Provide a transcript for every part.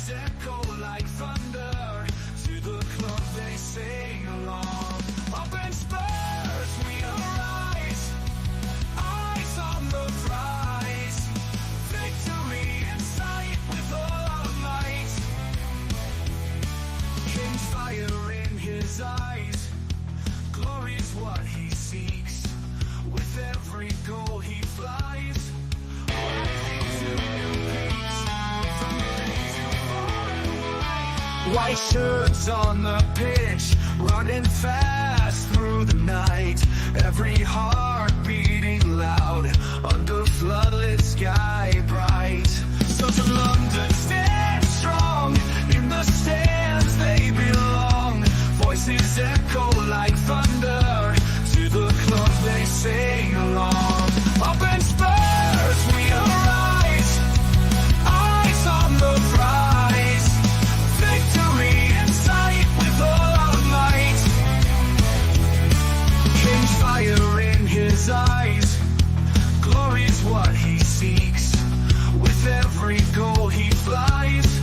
Voices echo like thunder. To the club they sing along. Up in Spurs we arise. Eyes on the prize. Victory in sight with all our might. King's fire in his eyes. Glory's what he seeks. With every goal he flies. White shirts on the pitch, running fast through the night. Every heart beating loud under floodlit sky bright. So to London stand strong, in the stands they belong. Voices echo like thunder, to the club they sing along. Up in Spurs we arise, eyes on the prize. Victory in sight with all our might. King's fire in his eyes. Glory's what he seeks. With every goal he flies,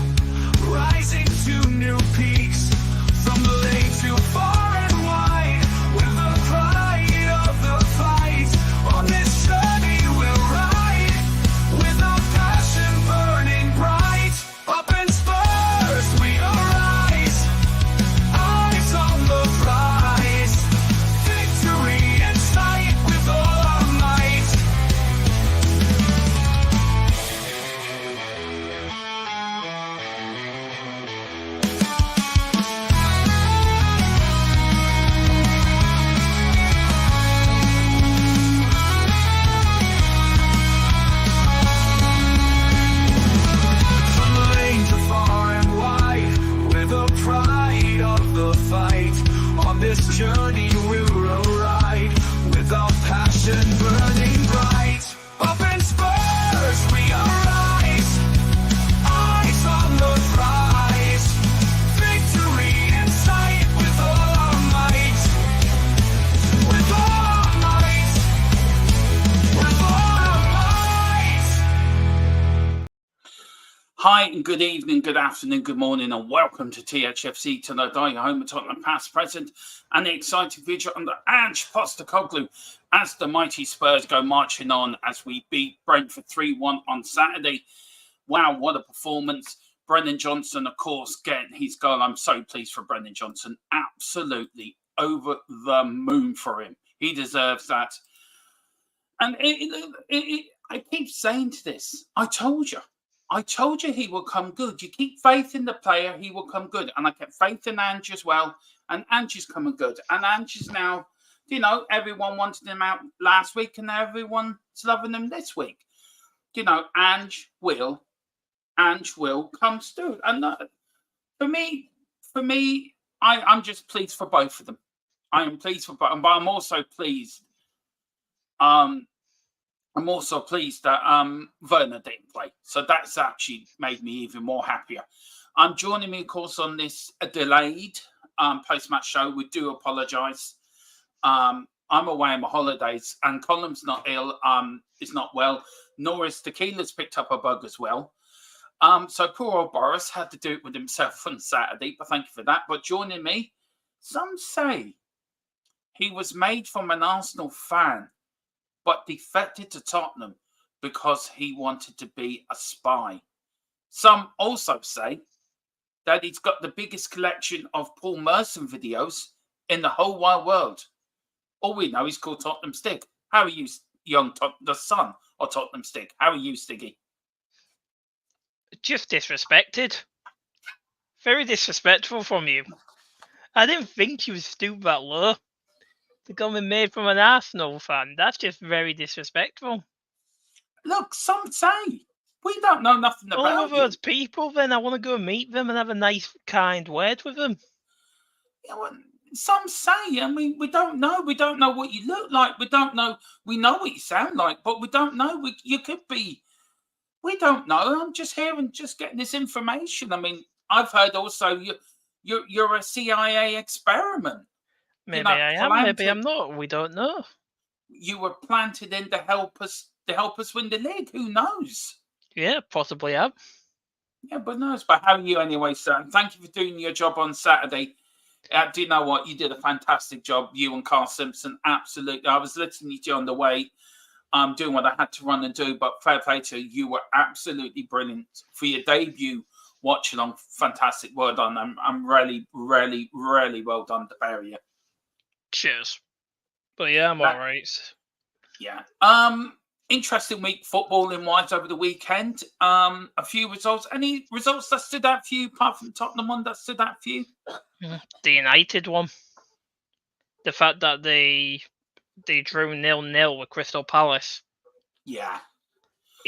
rising to new peaks. From the lane to far and wide, with the pride of the fight. On this journey we'll ride, with our passion burning bright. Up in Spurs we arise, eyes on the prize. Victory in sight with all our might. From the lane to far and wide, with the pride of the fight. On this journey we'll ride, with our passion burning bright. Up in Spurs we arise, eyes on the prize. Victory in sight with all our might. With all our might. With all our might. Hi and good evening, good afternoon, good morning, and welcome to THFC tonight. Your home of Tottenham past, present, and the exciting future under Ange Postecoglou as the mighty Spurs go marching on as we beat Brentford 3-1 on Saturday. Wow, what a performance. Brennan Johnson, of course, getting his goal. I'm so pleased for Brennan Johnson. Absolutely over the moon for him. He deserves that. And I keep saying to this, I told you he will come good. You keep faith in the player, he will come good. And I kept faith in Ange as well. And Ange is coming good. And Ange is now, everyone wanted him out last week and everyone's loving him this week. Ange will come through. And for me, I'm just pleased for both of them. I am pleased for both, but I'm also pleased. I'm also pleased that Werner didn't play. So that's actually made me even more happier. Joining me, of course, on this delayed post-match show. We do apologise. I'm away on my holidays, and Colum's not ill, is not well, nor is Tequila's picked up a bug as well. So poor old Boris had to do it with himself on Saturday, but thank you for that. But joining me, some say he was made from an Arsenal fan, but defected to Tottenham because he wanted to be a spy. Some also say that he's got the biggest collection of Paul Merson videos in the whole wide world. All we know is called Tottenham Stig. How are you, the son of Tottenham Stig? How are you, Stiggy? Just disrespected. Very disrespectful from you. I didn't think you would stoop that low. To come and made from an Arsenal fan. That's just very disrespectful. Look, some say. We don't know nothing about all of those people, then I want to go and meet them and have a nice, kind word with them. Yeah, well, some say. I mean, we don't know. We don't know what you look like. We don't know. We know what you sound like, but we don't know. You could be. We don't know. I'm just here and just getting this information. I mean, I've heard also you're a CIA experiment. Maybe I am. Maybe I'm not. We don't know. You were planted in to help us win the league. Who knows? Yeah, possibly am. Yeah, but nice. But how are you anyway, sir? And thank you for doing your job on Saturday. Do you know what? You did a fantastic job, you and Carl Simpson. Absolutely. I was listening to you on the way, doing what I had to run and do. But fair play to you. You were absolutely brilliant for your debut. Watching on, fantastic. Well done. I'm really, really, really well done to bury you. Cheers. But yeah, I'm all right. Yeah. Interesting week footballing wise over the weekend. A few results. Any results that stood out for you apart from Tottenham one that stood out for you? The United one. The fact that they drew 0-0 with Crystal Palace. Yeah.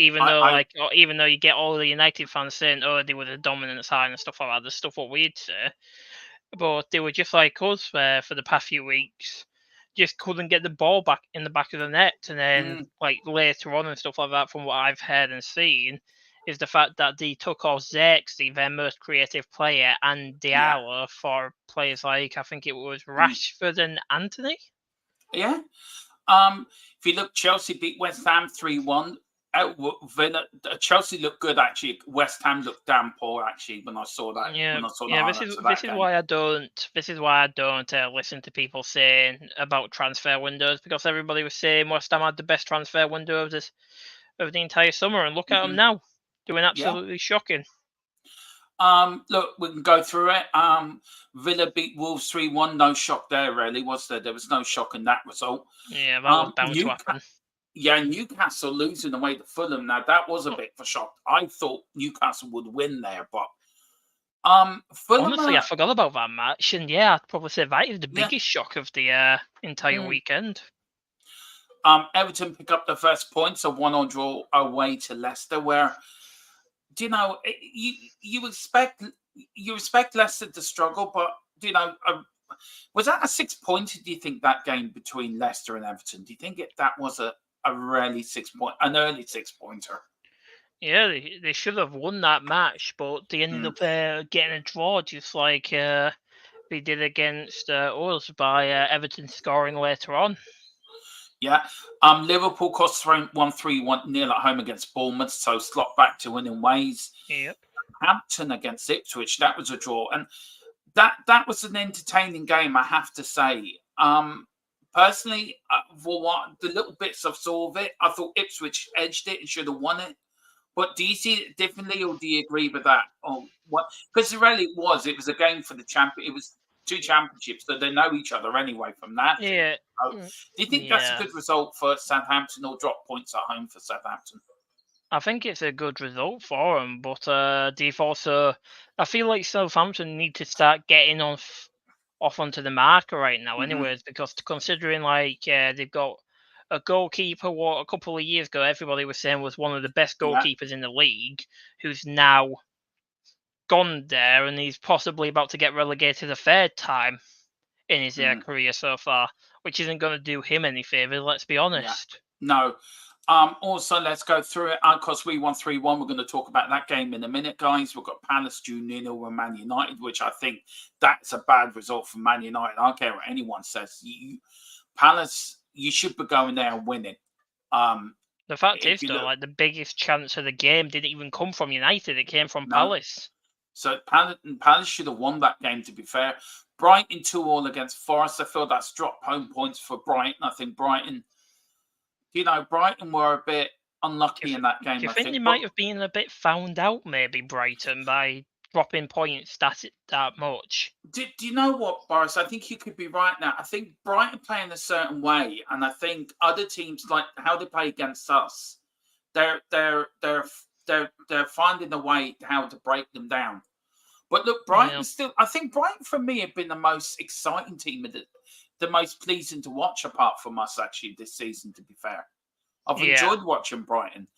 Even though you get all the United fans saying, "Oh, they were the dominant side" and stuff like that, the stuff what we'd say, but they were just like us for the past few weeks, just couldn't get the ball back in the back of the net, and then like later on and stuff like that, from what I've heard and seen, is the fact that they took off Xerxes, their most creative player, and Diallo for players like I think it was Rashford and Anthony. Yeah. If you look, Chelsea beat West Ham 3-1. Villa, Chelsea looked good actually. West Ham looked damn poor actually when I saw that. Yeah, This is why I don't. This is why I don't listen to people saying about transfer windows, because everybody was saying West Ham had the best transfer window of the entire summer, and look at them now, doing absolutely shocking. Look, we can go through it. Villa beat Wolves 3-1. No shock there, really, was there? There was no shock in that result. Yeah, that was bound to happen. Yeah, Newcastle losing away to Fulham. Now that was a bit of a shock. I thought Newcastle would win there, but Fulham. Honestly, I forgot about that match, and yeah, I'd probably say that is the biggest shock of the entire weekend. Everton pick up the first points, a 1-1 draw away to Leicester, where you expect Leicester to struggle, but was that a 6-pointer? Do you think that game between Leicester and Everton? Do you think that was an early 6-pointer? Yeah, they should have won that match, but they ended up getting a draw, just like they did against us by Everton scoring later on. Yeah. Liverpool cost 1-3-1 at home against Bournemouth, so slot back to winning ways. Yep. Hampton against Ipswich, that was a draw, and that was an entertaining game, I have to say. Personally, for what the little bits I saw of it, I thought Ipswich edged it and should have won it. But do you see it differently, or do you agree with that? Or what? Because it was a game for the champion. It was 2 championships, so they know each other anyway from that. Yeah. Do you think that's a good result for Southampton, or drop points at home for Southampton? I think it's a good result for them, but they've also. I feel like Southampton need to start getting off onto the marker right now, anyways, because considering they've got a goalkeeper, what a couple of years ago everybody was saying was one of the best goalkeepers in the league, who's now gone there, and he's possibly about to get relegated a third time in his career so far, which isn't going to do him any favours, let's be honest. No. Also, let's go through it. Because we won 3-1, we're going to talk about that game in a minute, guys. We've got Palace 2-0 with Man United, which I think that's a bad result for Man United. I don't care what anyone says. Palace, you should be going there and winning. The fact is, though, the biggest chance of the game didn't even come from United. It came from Palace. So Palace should have won that game, to be fair. Brighton 2-2 against Forest. I feel that's dropped home points for Brighton. I think Brighton were a bit unlucky in that game. Do you think they might have been a bit found out, maybe, Brighton, by dropping points that much? Do you know what, Boris? I think you could be right now. I think Brighton play in a certain way, and I think other teams, like how they play against us, they're finding a way how to break them down. But look, Brighton still. I think Brighton for me have been the most exciting team, the most pleasing to watch, apart from us actually this season. To be fair, I've enjoyed watching Brighton.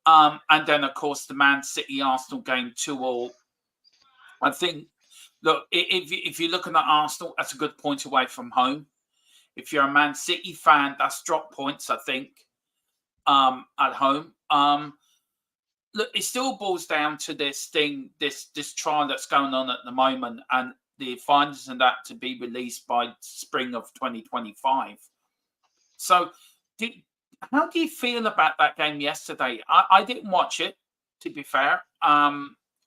And then of course the Man City Arsenal game 2-2. I think, look, if you're looking at Arsenal, that's a good point away from home. If you're a Man City fan, that's drop points, I think, at home. Look, it still boils down to this thing, this trial that's going on at the moment, and the findings of that to be released by spring of 2025. So, how do you feel about that game yesterday? I didn't watch it, to be fair.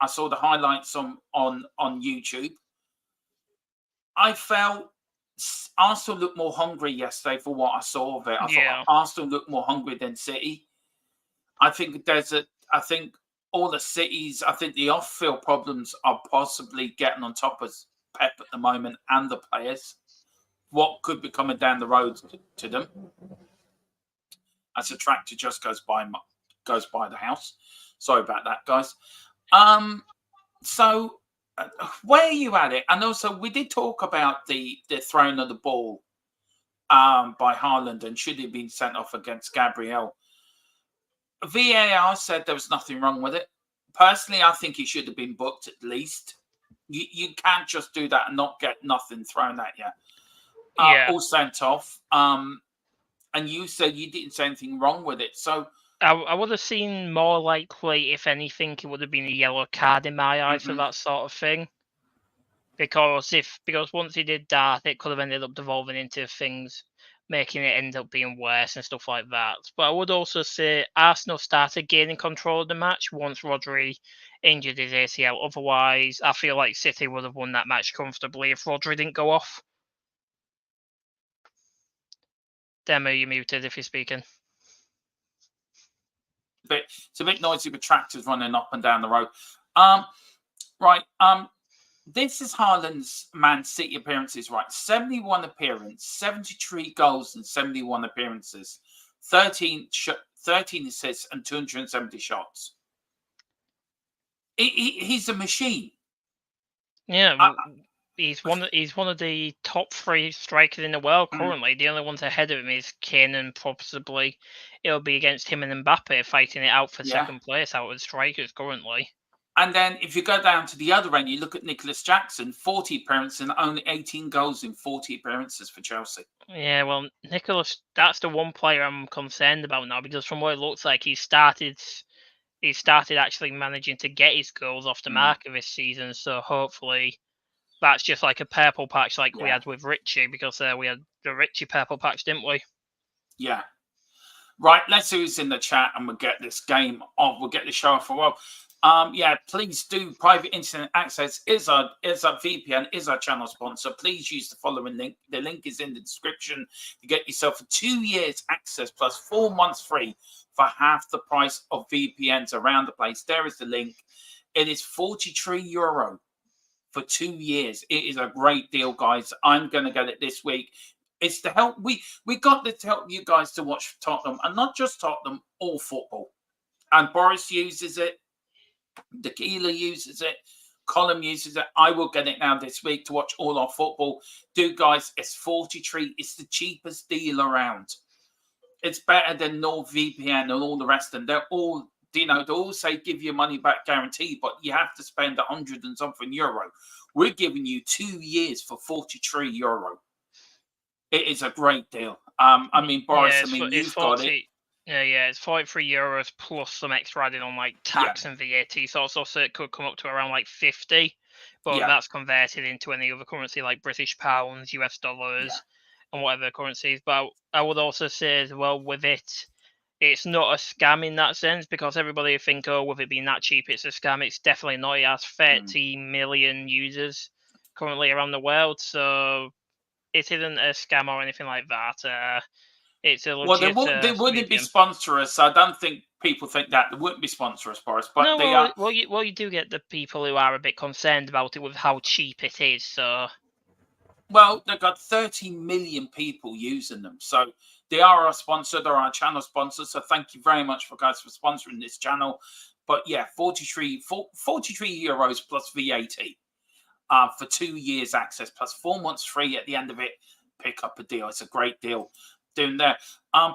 I saw the highlights on YouTube. I felt Arsenal looked more hungry yesterday for what I saw of it. I thought Arsenal looked more hungry than City. I think I think all the cities, I think the off-field problems are possibly getting on top of Pep at the moment and the players. What could be coming down the road to them? As a tractor just goes by the house. Sorry about that, guys. So where are you at it? And also, we did talk about the throwing of the ball by Haaland and should he have been sent off against Gabriel. VAR said there was nothing wrong with it. Personally, I think he should have been booked at least. You can't just do that and not get nothing thrown at you. All sent off. And you said you didn't say anything wrong with it. So I would have seen more likely, if anything, it would have been a yellow card in my eyes for that sort of thing. Because once he did that, it could have ended up devolving into things, making it end up being worse and stuff like that. But I would also say Arsenal started gaining control of the match once Rodri injured his ACL. Otherwise, I feel like City would have won that match comfortably if Rodri didn't go off. Demo, you're muted if you're speaking. It's a bit noisy with tractors running up and down the road. Right. This is Haaland's Man City appearances, right? 71 appearances, 73 goals and 71 appearances, 13 assists and 270 shots. He's a machine. Yeah, he's one of the top 3 strikers in the world currently. The only ones ahead of him is Kane, and possibly it'll be against him and Mbappe fighting it out for second place out of strikers currently. And then if you go down to the other end, you look at Nicholas Jackson, 40 appearances and only 18 goals in 40 appearances for Chelsea. Yeah, well, Nicholas, that's the one player I'm concerned about now, because from what it looks like, he started actually managing to get his goals off the marker this season. So hopefully that's just like a purple patch like we had with Richie, because we had the Richie purple patch, didn't we? Yeah. Right, let's see who's in the chat and we'll get this game off. We'll get the show off for a while. Please do. Private Internet Access is our VPN, is our channel sponsor. Please use the following link. The link is in the description to get yourself a 2 years access plus 4 months free for half the price of VPNs around the place. There is the link. It is €43 for 2 years. It is a great deal, guys. I'm going to get it this week. It's to help. We got this to help you guys to watch Tottenham, and not just Tottenham, all football. And Boris uses it. Tequila uses it. Colin uses it. I will get it now this week to watch all our football. Guys, it's 43. It's the cheapest deal around. It's better than NordVPN and all the rest of them. They're all, they all say give your money back guarantee, but you have to spend 100 and something euro. We're giving you 2 years for €43. It is a great deal. Boris, you've got it. Yeah, it's €43 plus some extra added on like tax and VAT. So it could come up to around like 50, but that's converted into any other currency like British pounds, US dollars, and whatever currencies. But I would also say as well with it, it's not a scam in that sense, because everybody think, oh, with it being that cheap, it's a scam. It's definitely not. It has 30 million users currently around the world, so it isn't a scam or anything like that. It's a legit. Well, they wouldn't be sponsor us. I don't think people think that they wouldn't be sponsor us, Boris. But no, they are. Well, you do get the people who are a bit concerned about it with how cheap it is. So, well, they've got 30 million people using them, so they are our sponsor. They're our channel sponsor. So thank you very much for sponsoring this channel. But yeah, €43 plus VAT for 2 years access plus 4 months free at the end of it. Pick up a deal. It's a great deal. Doing there.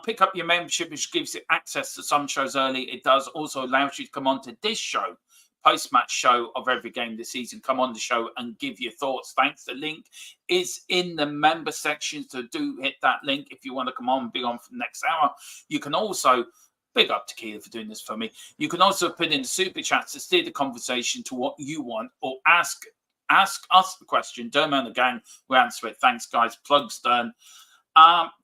Pick up your membership, which gives you access to some shows early. It does also allow you to come on to this show, post-match show of every game this season. Come on the show and give your thoughts. Thanks. The link is in the member section, so do hit that link if you want to come on and be on for the next hour. You can also, big up Tequila for doing this for me, you can also put in the super chats to steer the conversation to what you want, or ask us the question. Dermo and the gang will answer it. Thanks, guys. Plugs done.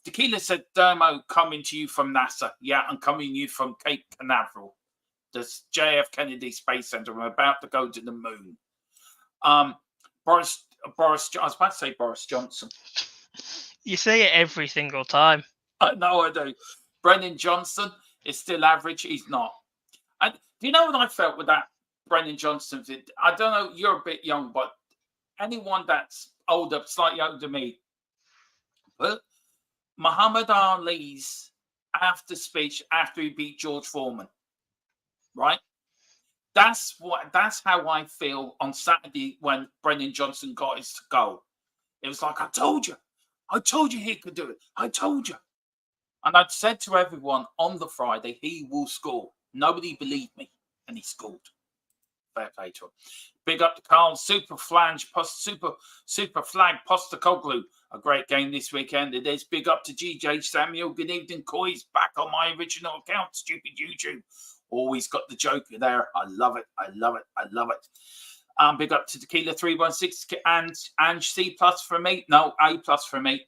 Tequila said, Dermo, coming to you from NASA. Yeah, I'm coming to you from Cape Canaveral. the JF Kennedy Space Center. I'm about to go to the moon. Boris, I was about to say Boris Johnson. You say it every single time. I know I do. Brennan Johnson is still average. He's not. And do you know what I felt with that Brennan Johnson? I don't know. You're a bit young, but anyone that's older, slightly older than me, but Muhammad Ali's after speech after he beat George Foreman, right? That's how I feel on Saturday when Brennan Johnson got his goal. It was like, I told you he could do it. I told you. And I'd said to everyone on the Friday, he will score. Nobody believed me, and he scored. Fair play to him. Big up to Carl, super flag Postacoglu. A great game this weekend. It is. Big up to GJ Samuel. Good evening, Coys. Back on my original account, stupid YouTube. Always got the joker there. I love it. I love it. I love it. Big up to Tequila 316 and C plus for me. No, A plus for me.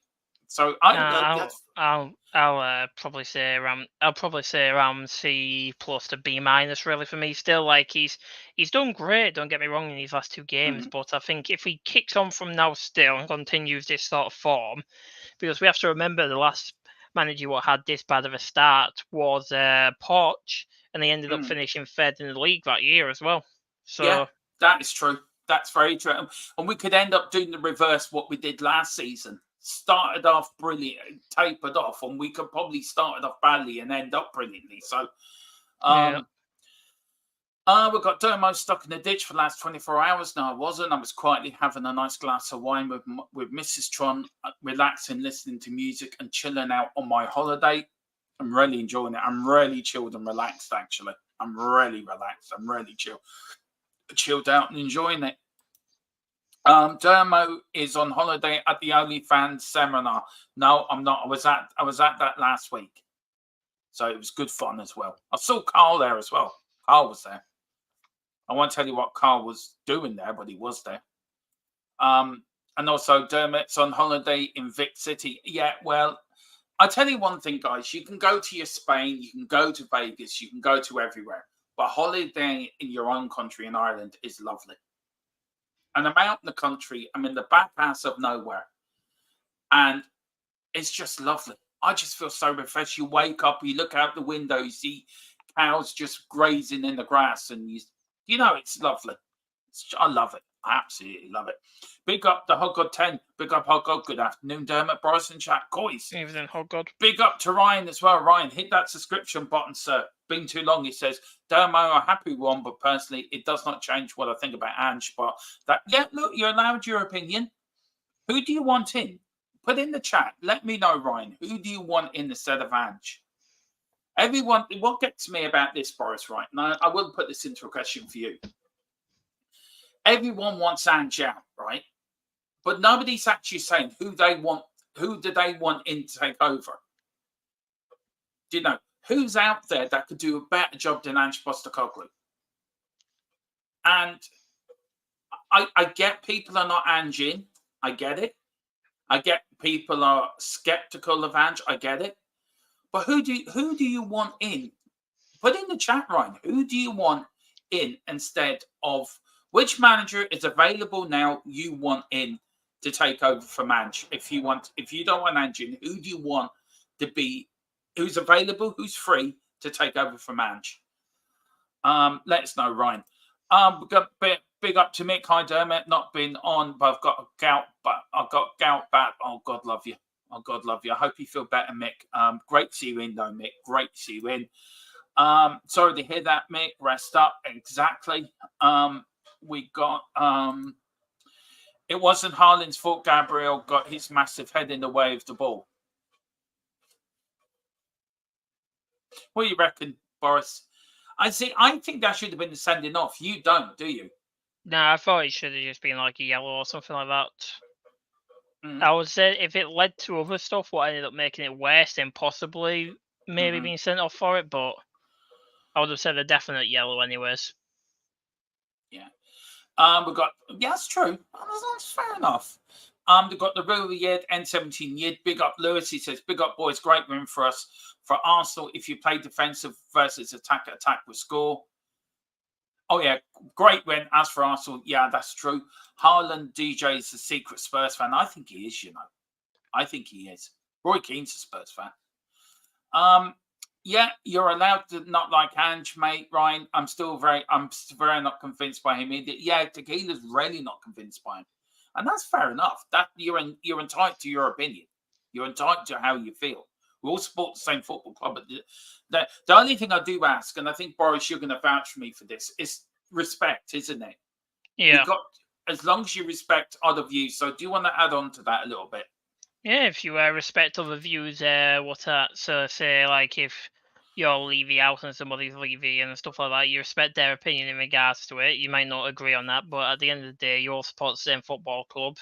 So I'll probably say around C plus to B minus really for me. Still, like he's done great. Don't get me wrong in these last two games, but I think if he kicks on from now still and continues this sort of form, because we have to remember the last manager what had this bad of a start was Poch, and they ended up finishing third in the league that year as well. So yeah, that is true. That's very true. And we could end up doing the reverse what we did last season. Started off brilliant, tapered off, and we could probably start it off badly and end up brilliantly. So, we've got Dermo stuck in the ditch for the last 24 hours. No, I wasn't. I was quietly having a nice glass of wine with Mrs. Tron, relaxing, listening to music and chilling out on my holiday. I'm really enjoying it. I'm really chilled and relaxed, actually. I'm really relaxed. I'm really chilled out and enjoying it. Dermo is on holiday at the OnlyFans seminar. No, I'm not. I was at that last week, so it was good fun as well. I saw Carl there as well. Carl was there. I won't tell you what Carl was doing there, but he was there. And also Dermot's on holiday in Vic City. Yeah, well, I'll tell you one thing, guys. You can go to your Spain, you can go to Vegas, you can go to everywhere, but holiday in your own country in Ireland is lovely. And I'm out in the country. I'm in the back pass of nowhere. And it's just lovely. I just feel so refreshed. You wake up, you look out the window, you see cows just grazing in the grass. And you know, it's lovely. I love it. I absolutely love it. Big up the Hog God 10. Big up Hog God. Good afternoon, Dermot, Bryson, chat, Coys. Evening, Hog God. Big up to Ryan as well. Ryan, hit that subscription button, sir. Been too long, he says. Dermo, a happy one, but personally, it does not change what I think about Ange. But look, you're allowed your opinion. Who do you want in? Put in the chat. Let me know, Ryan. Who do you want in instead of Ange? Everyone, what gets me about this, Boris, right? Now, I will put this into a question for you. Everyone wants Ange out, right? But nobody's actually saying who do they want in to take over? Do you know? Who's out there that could do a better job than Ange Postecoglou? And I get people are not Ange in. I get it. I get people are skeptical of Ange. I get it. But who do you want in? Put in the chat, Ryan. Who do you want in instead of which manager is available now? You want in to take over from Ange. If you don't want Ange in, who do you want to be? Who's available? Who's free to take over from Ange? Let us know, Ryan. Big up to Mick. Hi, Dermot. Not been on, but I've got gout back. Oh, God love you. Oh, God love you. I hope you feel better, Mick. Great to see you in, though, Mick. Great to see you in. Sorry to hear that, Mick. Rest up. Exactly. We got. It wasn't Haaland's fault. Gabriel got his massive head in the way of the ball. What do you reckon, Boris? I think that should have been the sending off. You don't, do you? No, I thought it should have just been like a yellow or something like that. I would say if it led to other stuff, what ended up making it worse, then possibly maybe being sent off for it. But I would have said a definite yellow, anyways. Yeah. That's true. That's fair enough. They've got the Real Yed, N17 Yed. Big up Lewis. He says, big up, boys. Great win for us. For Arsenal, if you play defensive versus attack with score. Oh, yeah, great win. As for Arsenal, yeah, that's true. Haaland DJ is a secret Spurs fan. I think he is, I think he is. Roy Keane's a Spurs fan. Yeah, you're allowed to not like Ange, mate, Ryan. I'm very not convinced by him either. Yeah, Tequila's really not convinced by him. And that's fair enough. That you're entitled to your opinion. You're entitled to how you feel. We all support the same football club, but the only thing I do ask, and I think Boris, you're going to vouch for me for this, is respect, isn't it? Yeah. As long as you respect other views. So do you want to add on to that a little bit? Yeah, if you respect other views, so say like if you're Levy out and somebody's Levy and stuff like that, you respect their opinion in regards to it. You might not agree on that, but at the end of the day, you all support the same football club.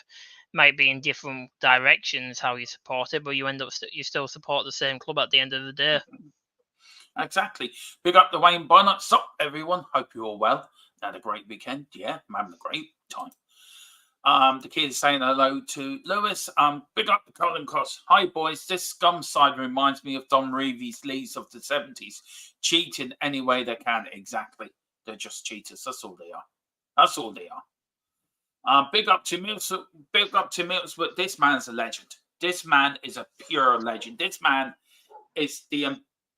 Might be in different directions how you support it, but you you still support the same club at the end of the day. Exactly. Big up the Wayne Bonnet. Sup, everyone. Hope you're all well. Had a great weekend. Yeah, I'm having a great time. The kid is saying hello to Lewis. Big up the Colin Cross. Hi, boys. This scum side reminds me of Don Reeves' Leeds of the 70s. Cheating any way they can. Exactly. They're just cheaters. That's all they are. That's all they are. Big up to Mills. Big up to Mills. But this man's a legend. This man is a pure legend. This man is the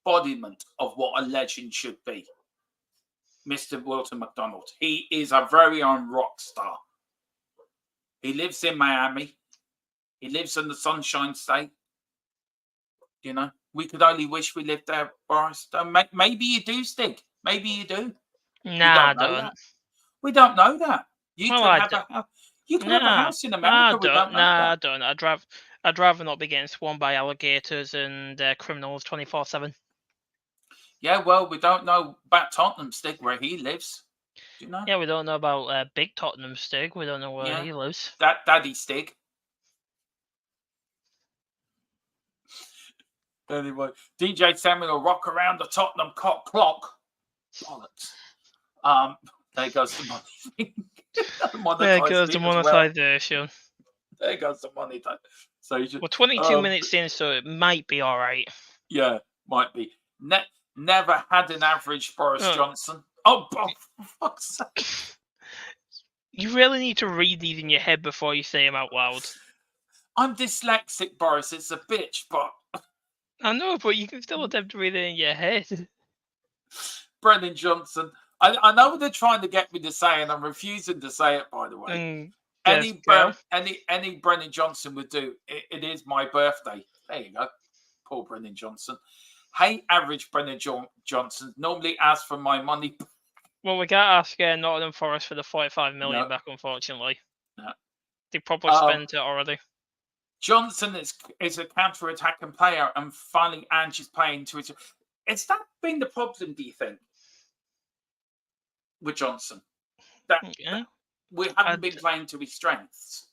embodiment of what a legend should be. Mr. Wilton McDonald. He is a very own rock star. He lives in Miami. He lives in the Sunshine State. You know, we could only wish we lived there, Boris. Maybe you do, Stig. Maybe you do. Nah, I don't. We don't know that. You Well, could I have don't. have a house in America. We don't know that. I don't. I'd rather not be getting swarmed by alligators and criminals 24/7. Yeah, well, we don't know about Tottenham, Stig, where he lives. Do you know? Yeah, we don't know about Big Tottenham Stig. We don't know where he lives. Daddy Stig. Anyway, DJ Samuel rock around the Tottenham clock. Bollocks. There goes the money. There goes the monetization. Well. There goes the money. So you just, 22 minutes in, so it might be all right. Yeah, might be. Never had an average Boris Johnson. Oh, for fuck's sake. You really need to read these in your head before you say them out loud. I'm dyslexic, Boris. It's a bitch, but... I know, but you can still attempt to read it in your head. Brendan Johnson. I know what they're trying to get me to say, and I'm refusing to say it, by the way. Any Brendan Johnson would do. It is my birthday. There you go. Poor Brendan Johnson. Hey, average Brendan Johnson. Normally ask for my money. Well, we can't ask Nottingham Forest for the 45 million back, unfortunately. No. They probably spent it already. Johnson is a counter-attacking player, and finally Ange is playing to it. Has that been the problem, do you think, with Johnson? That we haven't been playing to his strengths?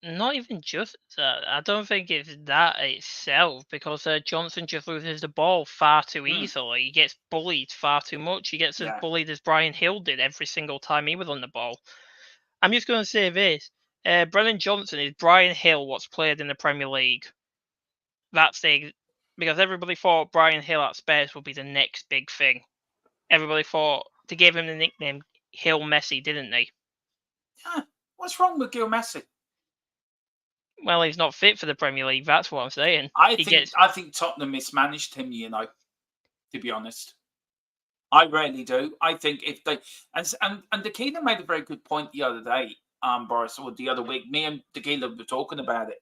Not even just that. I don't think it's that itself, because Johnson just loses the ball far too easily. He gets bullied far too much. He gets as bullied as Brian Hill did every single time he was on the ball. I'm just going to say this. Brennan Johnson is Brian Hill what's played in the Premier League. Because everybody thought Brian Hill at Spurs would be the next big thing. Everybody thought they gave him the nickname Hill Messi, didn't they? Yeah. What's wrong with Gil Messi? Well, he's not fit for the Premier League. That's what I'm saying. I think Tottenham mismanaged him. To be honest, I really do. I think if they and Tequila made a very good point the other day, Boris, or the other week. Me and Tequila were talking about it,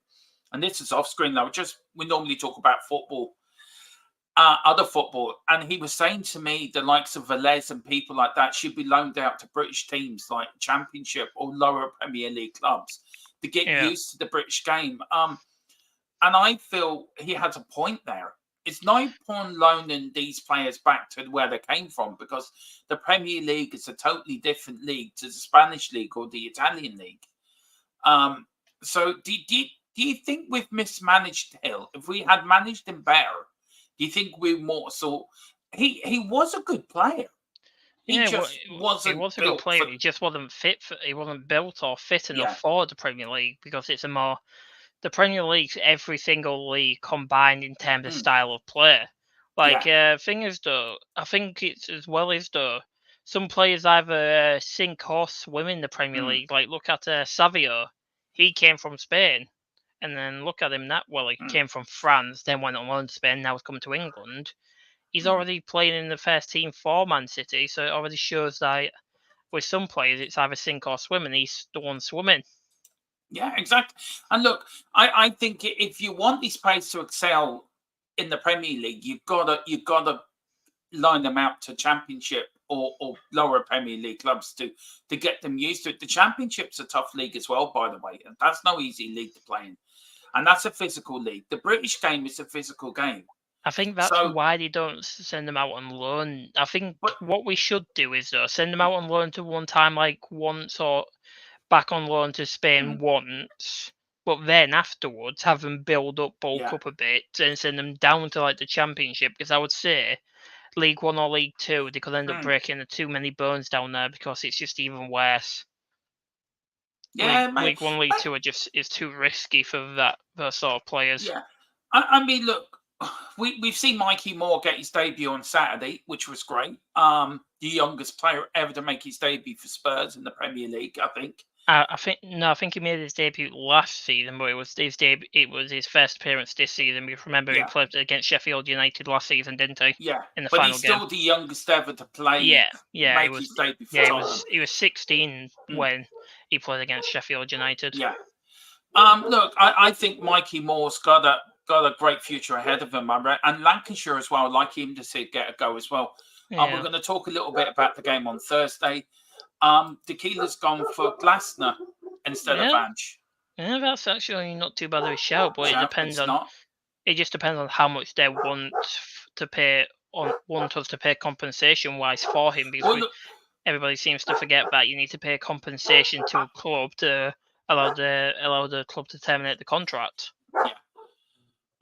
and this is off screen now. We normally talk about football, other football, and he was saying to me the likes of Velez and people like that should be loaned out to British teams like Championship or lower Premier League clubs to get used to the British game. And I feel he has a point there. It's no point loaning these players back to where they came from, because the Premier League is a totally different league to the Spanish league or the Italian league. So do you think we've mismanaged Hill? If we had managed him better, do you think we more so? He was a good player. He was a good player. He just wasn't fit. He wasn't built or fit enough for the Premier League, because it's the Premier League's every single league combined in terms of style of play. Thing is though, I think it's as well as though some players either sink or swim in the Premier League. Like, look at Savio. He came from Spain. And then look at him now. Well, he came from France, then went on loan to Spain, now he's come to England. He's already playing in the first team for Man City, so it already shows that with some players, it's either sink or swim, and he's the one swimming. Yeah, exactly. And look, I think if you want these players to excel in the Premier League, you've gotta line them out to Championship or lower Premier League clubs to get them used to it. The Championship's a tough league as well, by the way, and that's no easy league to play in, and that's a physical league. The British game is a physical game. I think that's why they don't send them out on loan. I think what we should do is send them out on loan to one time, like once, or back on loan to Spain once, but then afterwards have them build up, bulk up a bit, and send them down to like the Championship. Because I would say League 1 or League 2, they could end up breaking too many bones down there because it's just even worse. Yeah, League 1, League 2 is too risky for those sort of players. Yeah, I mean, look, we've seen Mikey Moore get his debut on Saturday, which was great. The youngest player ever to make his debut for Spurs in the Premier League, I think. I think he made his debut last season, but it was his debut. It was his first appearance this season. Because remember, he played against Sheffield United last season, didn't he? Yeah, in the but final he's game. Still the youngest ever to play. Make his debut for Tottenham. He was 16 when he played against Sheffield United. Yeah. Look, I think Mikey Moore's got a great future ahead of him, and Lancashire as well. I'd like him to get a go as well. We're going to talk a little bit about the game on Thursday. Tequila's gone for Glasner instead of Ange. Yeah, that's actually not too bad of a shout, but it just depends on how much they want us to pay compensation wise for him, because everybody seems to forget that you need to pay compensation to a club to allow the club to terminate the contract. Yeah.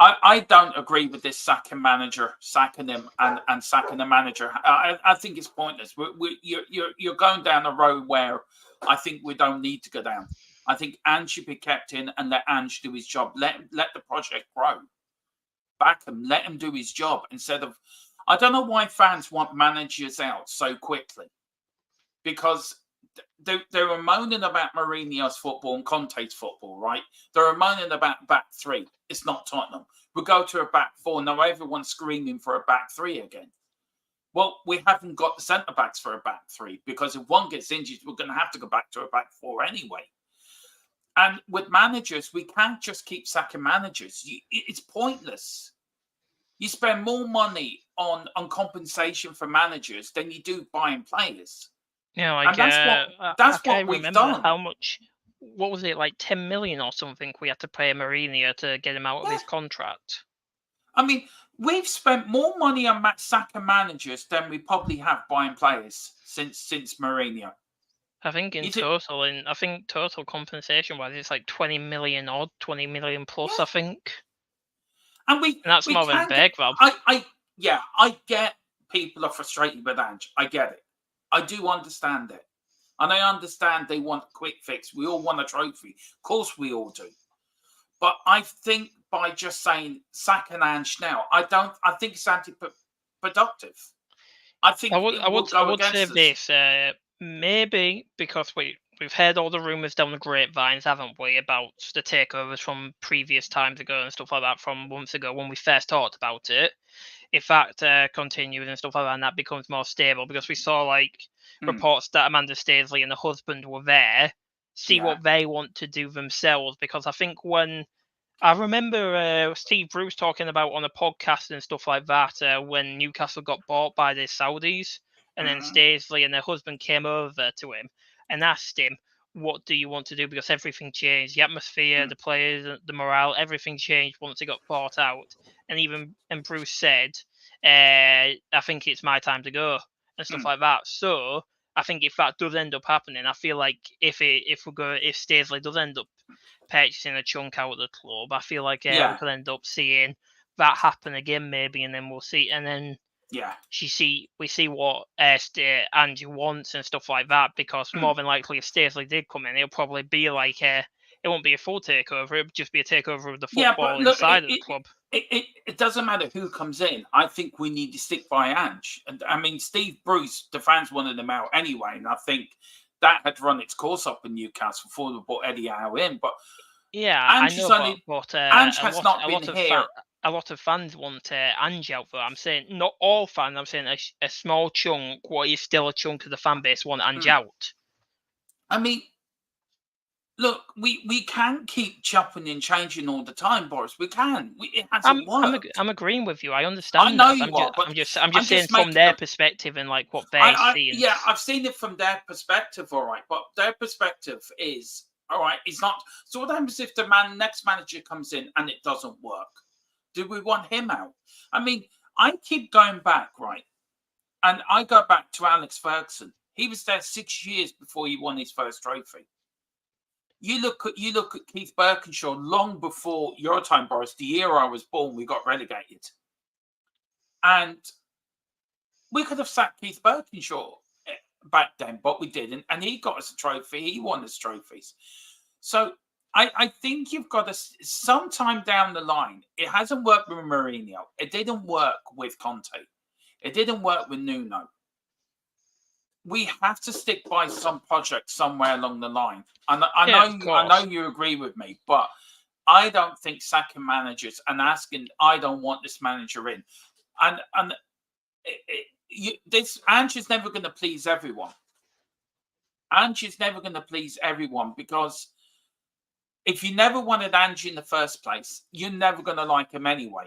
I don't agree with this sacking him and sacking the manager. I think it's pointless. You're going down a road where I think we don't need to go down. I think Ange should be kept in and let Ange do his job. Let the project grow. Back him. Let him do his job instead of. I don't know why fans want managers out so quickly, because they were moaning about Mourinho's football and Conte's football, right? They were moaning about back three. It's not Tottenham. We'll go to a back four. Now everyone's screaming for a back three again. Well, we haven't got the centre-backs for a back three, because if one gets injured, we're going to have to go back to a back four anyway. And with managers, we can't just keep sacking managers. It's pointless. You spend more money on compensation for managers than you do buying players. Yeah, like, that's what we've done. How much? What was it, like 10 million or something? We had to pay Mourinho to get him out of his contract. I mean, we've spent more money on sacking managers than we probably have buying players since Mourinho. I think total compensation wise, it's like 20 million odd, 20 million plus. I think. And that's more than Bergvall. I get people are frustrated with Ange. I get it. I do understand it. And I understand they want a quick fix. We all want a trophy. Of course we all do. But I think by just saying sack and Ange now, I think it's anti-productive. I think I would say this, maybe because we've heard all the rumours down the grapevines, haven't we, about the takeovers from previous times ago and stuff like that, from months ago when we first talked about it. If that continues and stuff like that, and that becomes more stable, because we saw reports that Amanda Staisley and the husband were there, what they want to do themselves. Because I think when I remember Steve Bruce talking about on a podcast and stuff like that, when Newcastle got bought by the Saudis, and then Staisley and her husband came over to him and asked him, what do you want to do? Because everything changed. The atmosphere, the players, the morale, everything changed once it got bought out. And Bruce said, I think it's my time to go and stuff like that. So I think if that does end up happening, I feel like if Staisley does end up purchasing a chunk out of the club, I feel like we could end up seeing that happen again, maybe, and then we'll see, and then we see what Angie wants and stuff like that, because more than likely if Staisley did come in, it'll probably be like it won't be a full takeover. It would just be a takeover of the Yeah, but football look, inside of the club. it doesn't matter who comes in. I think we need to stick by Ange. And I mean, Steve Bruce, the fans wanted him out anyway, and I think that had run its course up in Newcastle before they brought Eddie Howe in. But Yeah, I Ange is know, but only but Ange has not been here. a lot of fans want Ange out. But I'm saying not all fans. I'm saying a small chunk, what is still a chunk of the fan base, want Ange out. I mean, look, we can't keep chopping and changing all the time, Boris. We can. It hasn't worked. I'm agreeing with you. I understand. I know that. you are, but I'm just saying just from making their them. perspective and like what they're seeing. Yeah, I've seen it from their perspective, all right. But their perspective is all right. It's not. So what happens if the next manager comes in and it doesn't work? Do we want him out? I mean, I keep going back, right, and I go back to Alex Ferguson. He was there 6 years before he won his first trophy. You look at Keith Birkinshaw long before your time, Boris. The year I was born, we got relegated, and we could have sacked Keith Birkinshaw back then, but we didn't, and he got us a trophy. He won us trophies. So I think you've got to sometime down the line. It hasn't worked with Mourinho. It didn't work with Conte. It didn't work with Nuno. We have to stick by some project somewhere along the line. And I know you agree with me, but I don't think sacking managers and asking, I don't want this manager in. And Ange is never going to please everyone. Ange is never going to please everyone because if you never wanted Ange in the first place, you're never going to like him anyway.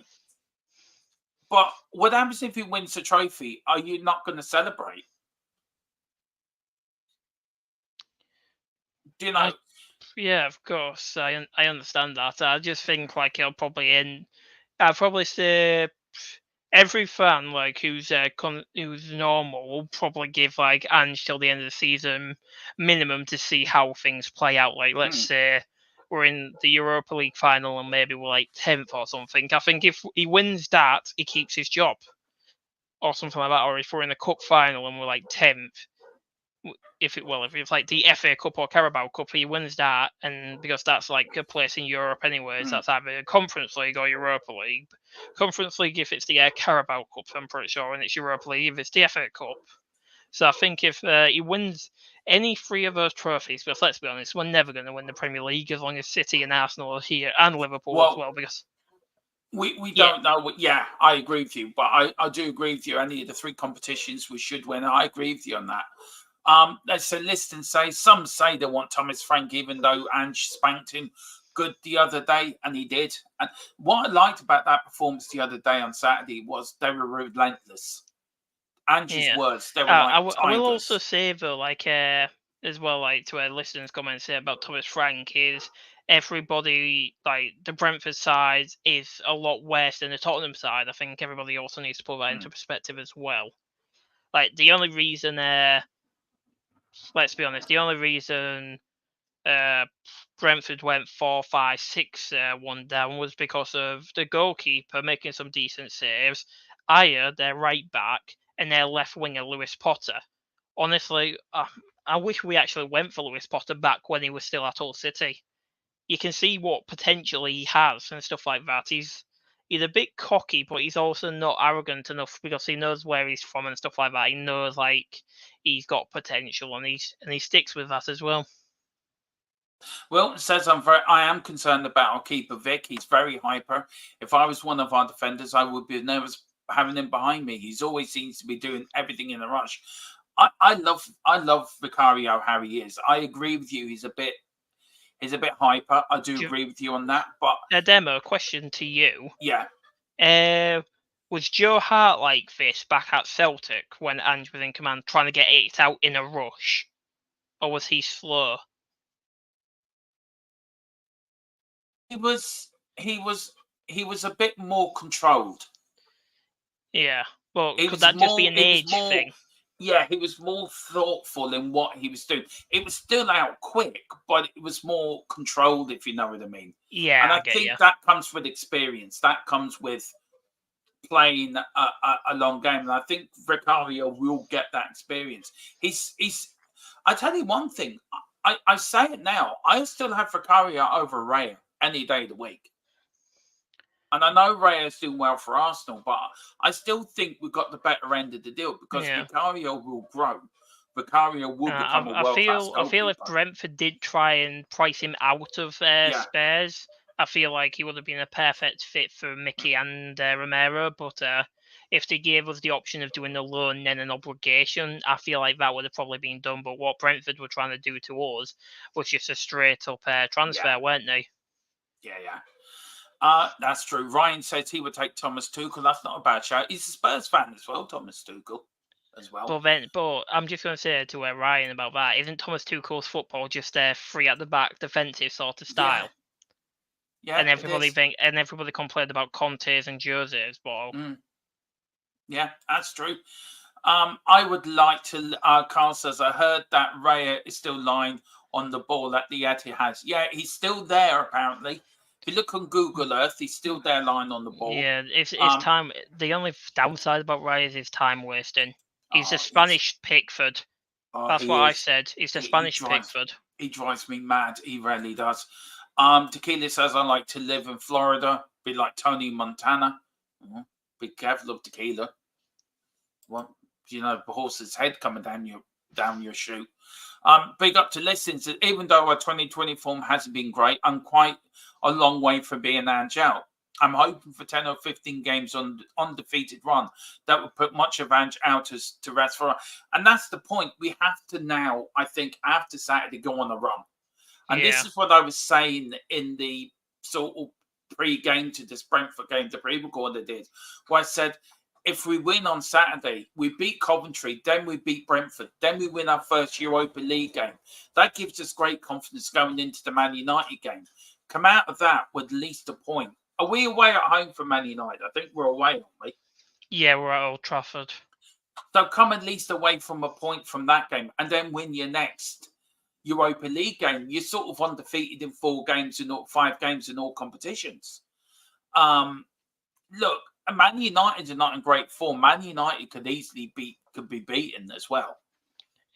But what happens if he wins a trophy? Are you not going to celebrate? Do you know? Yeah, of course. I understand that. I just think like he'll probably end. I'll probably say every fan like who's normal will probably give like Ange till the end of the season minimum to see how things play out. Like let's say we're in the Europa League final and maybe we're like 10th or something. I think if he wins that, he keeps his job or something like that. Or if we're in the cup final and we're like 10th. If it's like the FA Cup or Carabao Cup, he wins that, and because that's like a place in Europe anyways, that's either Conference League or Europa League. Conference League if it's the Carabao Cup, I'm pretty sure, and it's Europa League if it's the FA Cup. So I think if he wins any three of those trophies, because let's be honest, we're never going to win the Premier League as long as City and Arsenal are here, and Liverpool as well, because we don't know. Yeah, I agree with you, but I do agree with you. Any of the three competitions we should win. I agree with you on that. There's a list and some say they want Thomas Frank, even though Ange spanked him good the other day, and he did. And what I liked about that performance the other day on Saturday was they were relentless. Ange's words, they were I timeless. will also say though, like as well, like to our listeners' comments say about Thomas Frank is everybody like the Brentford side is a lot worse than the Tottenham side. I think everybody also needs to put that into perspective as well. Like the only reason let's be honest, the only reason Brentford went 4-5-6 1 down was because of the goalkeeper making some decent saves, Aya, their right back, and their left winger, Lewis Potter. Honestly, I wish we actually went for Lewis Potter back when he was still at Hull City. You can see what potential he has and stuff like that. He's a bit cocky, but he's also not arrogant enough because he knows where he's from and stuff like that. He knows like he's got potential and he sticks with that as well. Well, it says I am concerned about our keeper Vic. He's very hyper. If I was one of our defenders, I would be nervous having him behind me. He's always seems to be doing everything in a rush. I love Vicario how he is. I agree with you. He's a bit hyper. I do agree with you on that. But Demo, question to you. Yeah. Was Joe Hart like this back at Celtic when Ange was in command, trying to get it out in a rush, or was he slow? He was a bit more controlled. Yeah, well, could that just be an age thing? Yeah, he was more thoughtful in what he was doing. It was still out quick, but it was more controlled, if you know what I mean. Yeah, and I think that comes with experience. That comes with playing a long game, and I think Vicario will get that experience. I tell you one thing. I say it now. I still have Vicario over Raya any day of the week. And I know Raya's doing well for Arsenal, but I still think we've got the better end of the deal because Yeah. Vicario will grow. Vicario will become a world-class I feel if goalkeeper. Brentford did try and price him out of Spurs, I feel like he would have been a perfect fit for Mickey and Romero. But if they gave us the option of doing a loan and then an obligation, I feel like that would have probably been done. But what Brentford were trying to do to us was just a straight-up transfer, weren't they? Yeah. That's true. Ryan says he would take Thomas Tuchel. That's not a bad shout. He's a Spurs fan as well, Thomas Tuchel, as well. But I'm just going to say to Ryan about that. Isn't Thomas Tuchel's football just free at the back, defensive sort of style? Yeah, and everybody complained about Conte's and Jose's ball. Yeah, that's true. I would like to. Carl says, I heard that Raya is still lying on the ball at the Etihad. Yeah, he's still there apparently. If you look on Google Earth, he's still there lying on the ball. Yeah, it's time. The only downside about Raya is his time wasting. He's a Spanish Pickford. That's what I said. He's the Spanish Pickford. He drives me mad. He really does. Tequila says, I like to live in Florida, be like Tony Montana. Be careful of Tequila. Well, the horse's head coming down your shoe. Big up to listens. Even though our 2020 form hasn't been great, I'm quite a long way from being Angel. I'm hoping for 10 or 15 games on undefeated run. That would put much of Ange out to rest for. And that's the point. We have to now, I think, after Saturday, go on a run. And this is what I was saying in the sort of pre-game to this Brentford game, the pre-record I did, where I said, if we win on Saturday, we beat Coventry, then we beat Brentford, then we win our first Europa League game. That gives us great confidence going into the Man United game. Come out of that with at least a point. Are we away at home for Man United? I think we're away, aren't we? Yeah, we're at Old Trafford. So come at least away from a point from that game and then win your next Europa League game. You're sort of undefeated in 5 games in all competitions. Look, Man United are not in great form. Man United could easily be beaten as well.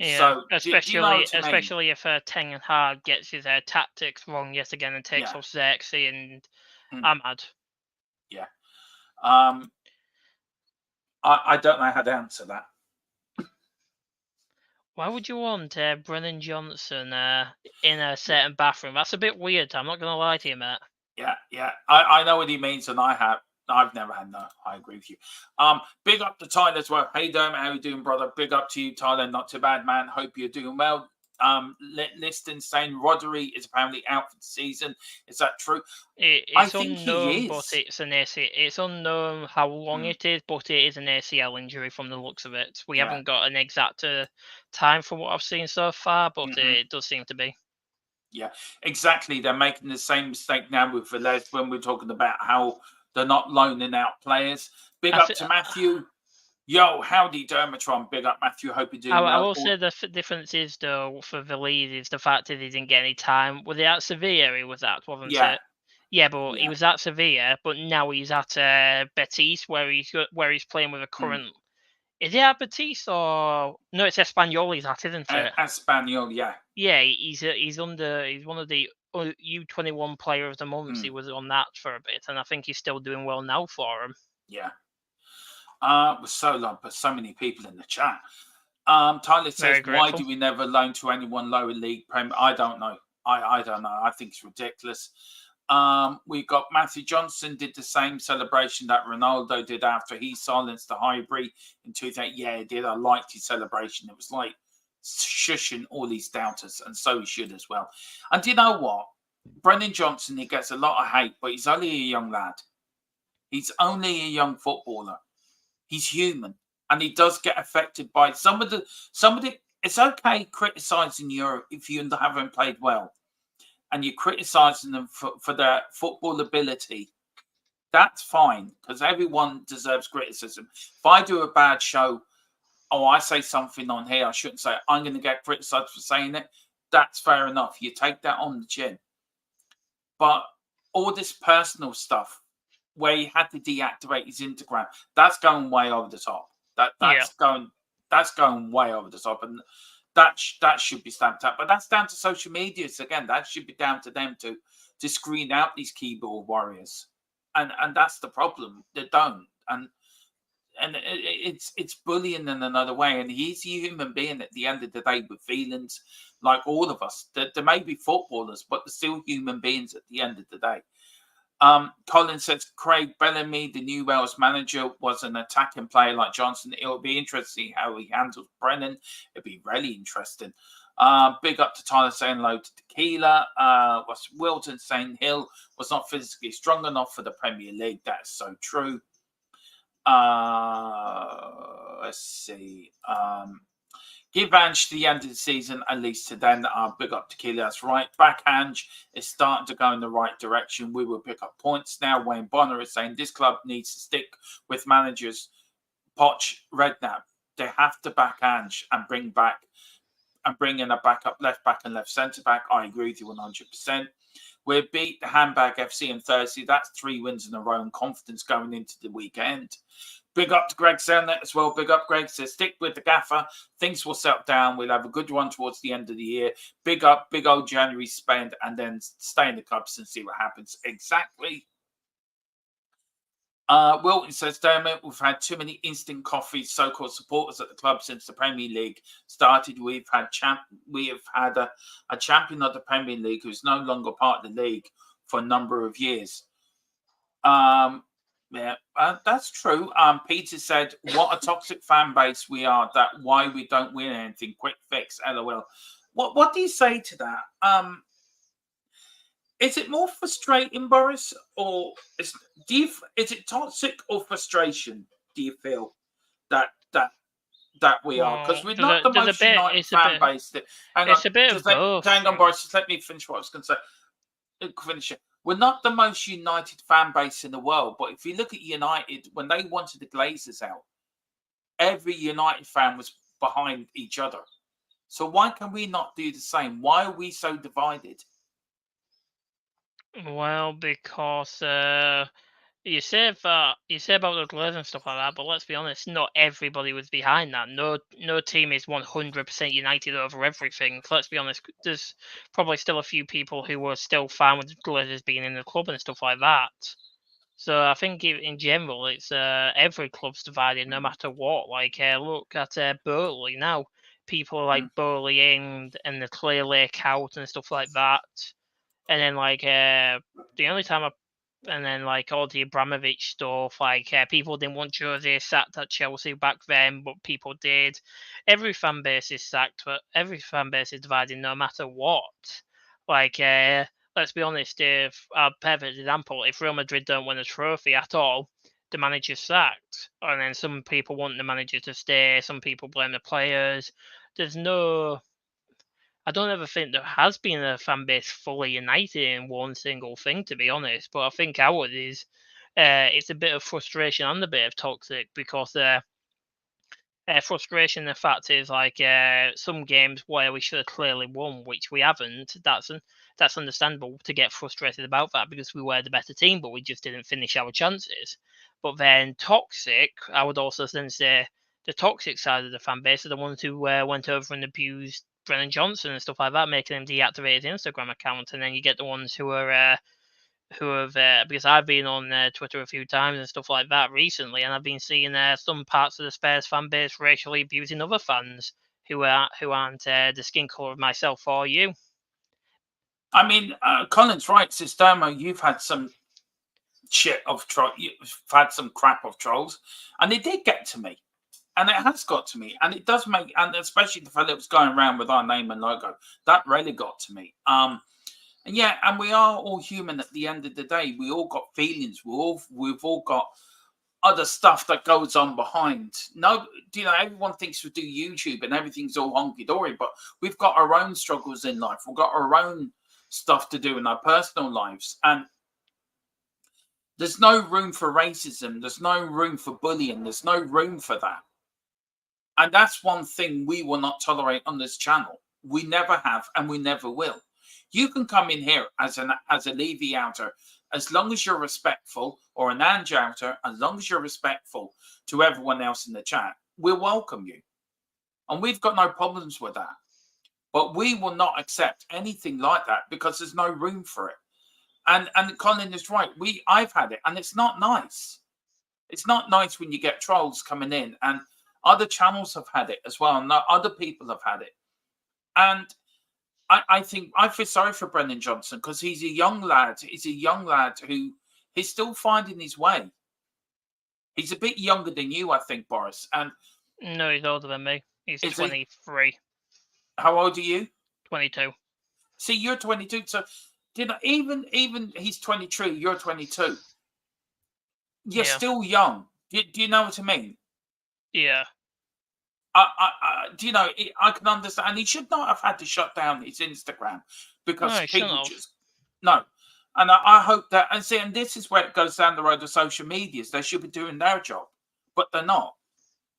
Yeah, so, especially if Ten Hag gets his tactics wrong yet again and takes off Xerxes and Ahmad. Yeah. I don't know how to answer that. Why would you want Brennan Johnson in a certain bathroom? That's a bit weird. I'm not going to lie to you, Matt. Yeah. I know what he means, and I've never had no. I agree with you. Big up to Tyler as well. Hey, Dermot, how you doing, brother? Big up to you, Tyler. Not too bad, man. Hope you're doing well. Liston saying Rodri is apparently out for the season. Is that true? It's unknown, but it's an ACL. It's unknown how long it is, but it is an ACL injury from the looks of it. We haven't got an exact time for what I've seen so far, but it does seem to be. Yeah, exactly. They're making the same mistake now with Velez when we're talking about how they're not loaning out players. Big up to Matthew. Yo, howdy, Dermatron. Big up, Matthew. Hope you're doing well. I will say the difference is, though, for Velez is the fact that he didn't get any time. Was he at Sevilla? He was at, wasn't it? Yeah, but he was at Sevilla, but now he's at Betis, where he's playing with a current. Is he at Betis or no? It's Espanyol he's at, isn't it? Espanyol, yeah. Yeah, he's one of the U21 Player of the Month. He was on that for a bit, and I think he's still doing well now for him. Yeah. With so many people in the chat. Tyler says, why do we never loan to anyone lower league? I don't know. I don't know. I think it's ridiculous. We got Matthew Johnson did the same celebration that Ronaldo did after he silenced the Highbury in 2008. Yeah, he did. I liked his celebration. It was like shushing all these doubters, and so he should as well. And do you know what? Brennan Johnson, he gets a lot of hate, but he's only a young lad. He's only a young footballer. He's human, and he does get affected by some of the. It's okay criticising Europe if you haven't played well, and you're criticising them for their football ability. That's fine, because everyone deserves criticism. If I do a bad show, I say something on here I shouldn't say. I'm going to get criticised for saying it. That's fair enough. You take that on the chin. But all this personal stuff, where he had to deactivate his Instagram, that's going way over the top. That's going way over the top. And that should be stamped out. But that's down to social media. So again, that should be down to them to screen out these keyboard warriors, and that's the problem. They don't, and it's bullying in another way. And he's a human being at the end of the day with feelings, like all of us. There may be footballers, but they're still human beings at the end of the day. Colin says Craig Bellamy, the new Wales manager, was an attacking player like Johnson. It'll be interesting how he handles Brennan. It'll be really interesting. Big up to Tyler saying hello to Tequila. Was Wilton saying Hill was not physically strong enough for the Premier League. That's so true. Let's see. Give Ange to the end of the season, at least to then. Big up Tequila, that's right. Back Ange is starting to go in the right direction. We will pick up points now. Wayne Bonner is saying this club needs to stick with managers Poch, Redknapp. They have to back Ange and bring in a backup left back and left centre back. I agree with you 100%. We'll beat the Handbag FC on Thursday. That's 3 wins in a row and confidence going into the weekend. Big up to Greg saying that as well. Big up, Greg says, stick with the gaffer. Things will settle down. We'll have a good one towards the end of the year. Big up, big old January spend, and then stay in the clubs and see what happens. Exactly. Wilton says, damn it, we've had too many instant coffee so-called supporters at the club since the Premier League started. We have had a champion of the Premier League who's no longer part of the league for a number of years. Yeah, that's true. Peter said, what a toxic fan base we are, that why we don't win anything. Quick fix, LOL. What do you say to that? Is it more frustrating, Boris, or is it toxic or frustration? Do you feel that we are? Because we're not the most united fan base. It's a bit of both. Hang on, Boris. Just let me finish what I was going to say. Finish it. We're not the most united fan base in the world, but if you look at United, when they wanted the Glazers out, every United fan was behind each other. So why can we not do the same? Why are we so divided? Well, because you say about the Glazers and stuff like that, but let's be honest, not everybody was behind that. No team is 100% united over everything. Let's be honest, there's probably still a few people who were still fine with the Glazers being in the club and stuff like that. So I think in general, it's every club's divided no matter what. Like look at Burnley now. People like bullying and the Clear Lake out and stuff like that. And then like the only time and then like all the Abramovich stuff, like people didn't want Jose sacked at Chelsea back then, but people did. Every fan base is sacked, but every fan base is divided no matter what. Like let's be honest, if a perfect example, if Real Madrid don't win a trophy at all, the manager's sacked. And then some people want the manager to stay, some people blame the players. I don't ever think there has been a fan base fully united in one single thing, to be honest. But I think ours is, it's a bit of frustration and a bit of toxic because frustration. The fact is, like some games where we should have clearly won, which we haven't. That's understandable to get frustrated about that because we were the better team, but we just didn't finish our chances. But then toxic, I would also then say the toxic side of the fan base are the ones who went over and abused Brennan Johnson and stuff like that, making him deactivate his Instagram account, and then you get the ones who have because I've been on Twitter a few times and stuff like that recently, and I've been seeing some parts of the Spurs fan base racially abusing other fans who aren't the skin colour of myself or you. I mean, Colin's right, Sistema. You've had some shit of you've had some crap of trolls, and it did get to me. And it has got to me, and it does make, and especially the fellow that was going around with our name and logo, that really got to me. And yeah, and we are all human at the end of the day. We all got feelings. We've all got other stuff that goes on behind. No, everyone thinks we do YouTube and everything's all honky dory, but we've got our own struggles in life. We've got our own stuff to do in our personal lives, and there's no room for racism. There's no room for bullying. There's no room for that. And that's one thing we will not tolerate on this channel. We never have, and we never will. You can come in here as a Levy outer, as long as you're respectful, or an Ange outer, as long as you're respectful to everyone else in the chat. We'll welcome you. And we've got no problems with that. But we will not accept anything like that because there's no room for it. And Colin is right. I've had it, and it's not nice. It's not nice when you get trolls coming in, and other channels have had it as well, and other people have had it. And I think I feel sorry for Brendan Johnson because he's a young lad. He's a young lad who he's still finding his way. He's a bit younger than you, I think, Boris. And no, he's older than me. He's 23. How old are you? 22. See, you're 22. So, even he's 23, you're 22. You're still young. Do you know what I mean? Yeah. Do you know? I can understand. And he should not have had to shut down his Instagram because people just no. And I hope that and this is where it goes down the road of social medias. They should be doing their job, but they're not.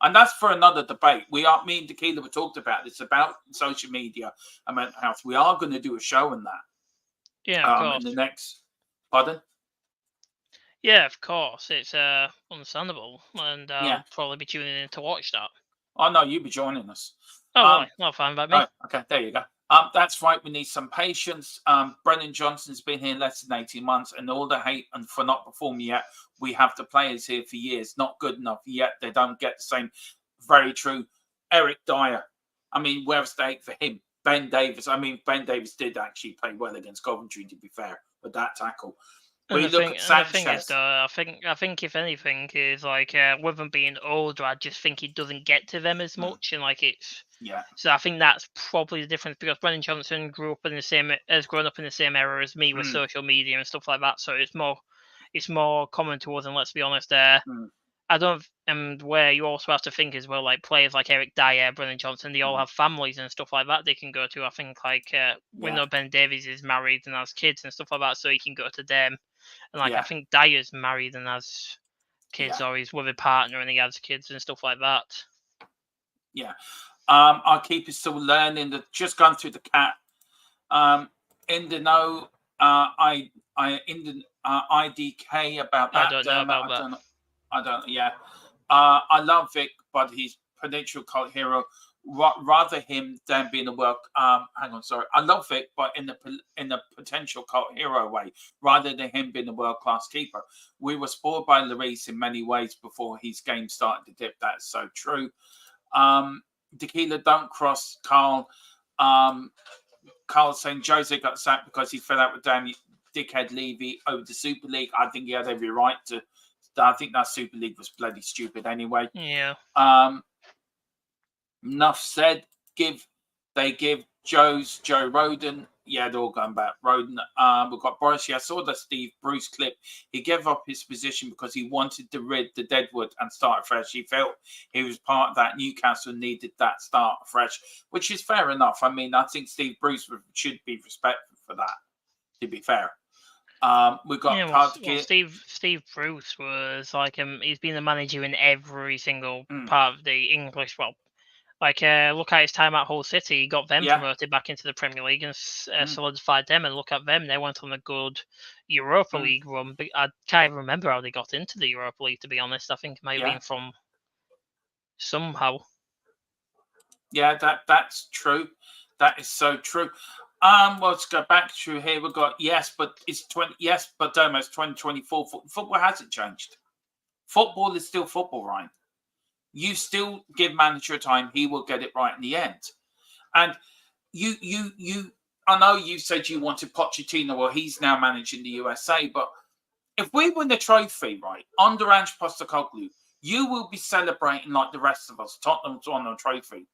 And that's for another debate. Me and Tequila were talked about this about social media and mental health. We are going to do a show on that. Yeah, of course. In the next, pardon. Yeah, of course. It's understandable, and I'll probably be tuning in to watch that. Oh no, you'll be joining us. Oh, no, fine by me. Oh, okay, there you go. That's right. We need some patience. Brendan Johnson's been here less than 18 months, and all the hate and for not performing yet. We have the players here for years, not good enough yet. They don't get the same. Very true. Eric Dyer. I mean, where's the hate for him? Ben Davis. I mean, Ben Davis did actually play well against Coventry, to be fair, with that tackle. And the thing is, though, I think if anything is like with him being older, I just think he doesn't get to them as much, and like it's So I think that's probably the difference because Brendan Johnson has grown up in the same era as me with social media and stuff like that. So it's more common to us, and let's be honest, I don't. And where you also have to think as well, like players like Eric Dyer, Brendan Johnson, they all have families and stuff like that they can go to. I think like we know Ben Davies is married and has kids and stuff like that, so he can go to them. And like I think Dyer's married and has kids, or he's with a partner and he has kids and stuff like that. Yeah. Our keeper's still learning. Just gone through the cat. In the know, IDK about that. I don't know about that. I don't. Yeah. I love Vic, but he's potential cult hero. Rather him than being a work. Hang on, sorry. I love Vic, but in the potential cult hero way, rather than him being a world class keeper. We were spoiled by Lloris in many ways before his game started to dip. That's so true. Tequila, don't cross Carl. Carl saying Jose got sacked because he fell out with Danny Dickhead Levy over the Super League. I think he had every right to. I think that Super League was bloody stupid anyway. Yeah. Enough said. They give Joe Roden. Yeah, they're all going back. Roden. We've got Boris. Yeah, I saw the Steve Bruce clip. He gave up his position because he wanted to rid the Deadwood and start fresh. He felt he was part of that. Newcastle needed that start fresh, which is fair enough. I mean, I think Steve Bruce should be respected for that, to be fair. We've got Steve Bruce was like he's been a manager in every single part of the English. Well, like look at his time at Hull City. He got them promoted back into the Premier League and solidified them. And look at them; they went on a good Europa League run. But I can't even remember how they got into the Europa League. To be honest, I think it might have been from somehow. Yeah, that's true. That is so true. Well, let's go back through here. We've got but it's 2024. Football hasn't changed. Football is still football, Ryan. You still give manager time; he will get it right in the end. And you. I know you said you wanted Pochettino. Well, he's now managing the USA. But if we win the trophy, right, under Ange Postecoglou, you will be celebrating like the rest of us. Tottenham's won a trophy.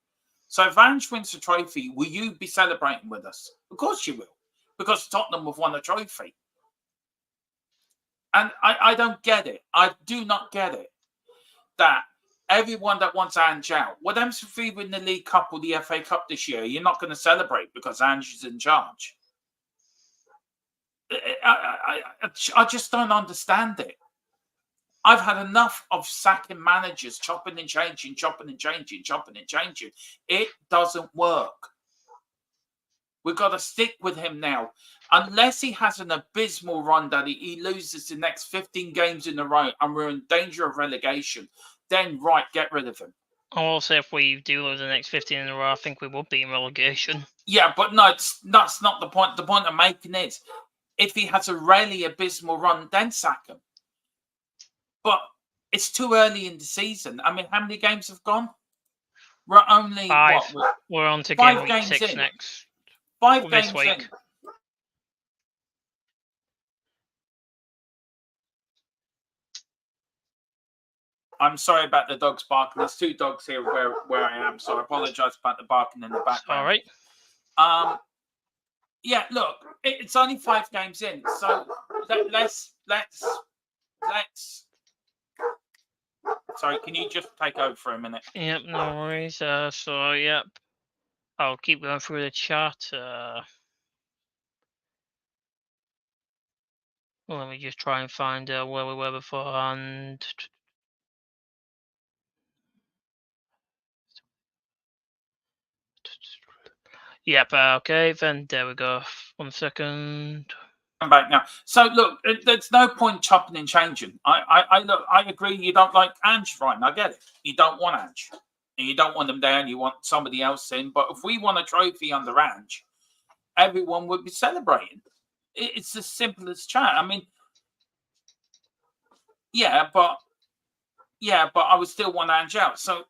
So if Ange wins the trophy, will you be celebrating with us? Of course you will, because Tottenham have won a trophy. And I don't get it. I do not get it. That everyone that wants Ange out, what happens if we win the League Cup or the FA Cup this year? You're not going to celebrate because Ange is in charge. I just don't understand it. I've had enough of sacking managers, chopping and changing. It doesn't work. We've got to stick with him now. Unless he has an abysmal run that he loses the next 15 games in a row and we're in danger of relegation, then, right, get rid of him. I will say if we do lose the next 15 in a row, I think we would be in relegation. Yeah, but no, that's not the point. The point I'm making is, if he has a really abysmal run, then sack him. But it's too early in the season. I mean, how many games have gone? We're only 5. what? We're on to 5 game week games 6 in. next. 5 this games week. in. I'm sorry about the dogs barking. There's 2 dogs here where I am, so I apologise about the barking in the background. All right. Yeah, look, it's only 5 games in, so let's. Sorry, can you just take over for a minute? Yep, no worries. So yep, I'll keep going through the chat. Let me just try and find where we were beforehand. Yep. Okay. Then there we go. 1 second. I'm back now. So look, there's no point chopping and changing. I agree. You don't like Ange, right? I get it. You don't want Ange, and you don't want him there, and you want somebody else in. But if we won a trophy under Ange, everyone would be celebrating. It's as simple as chat. I mean, yeah, but I would still want Ange out. So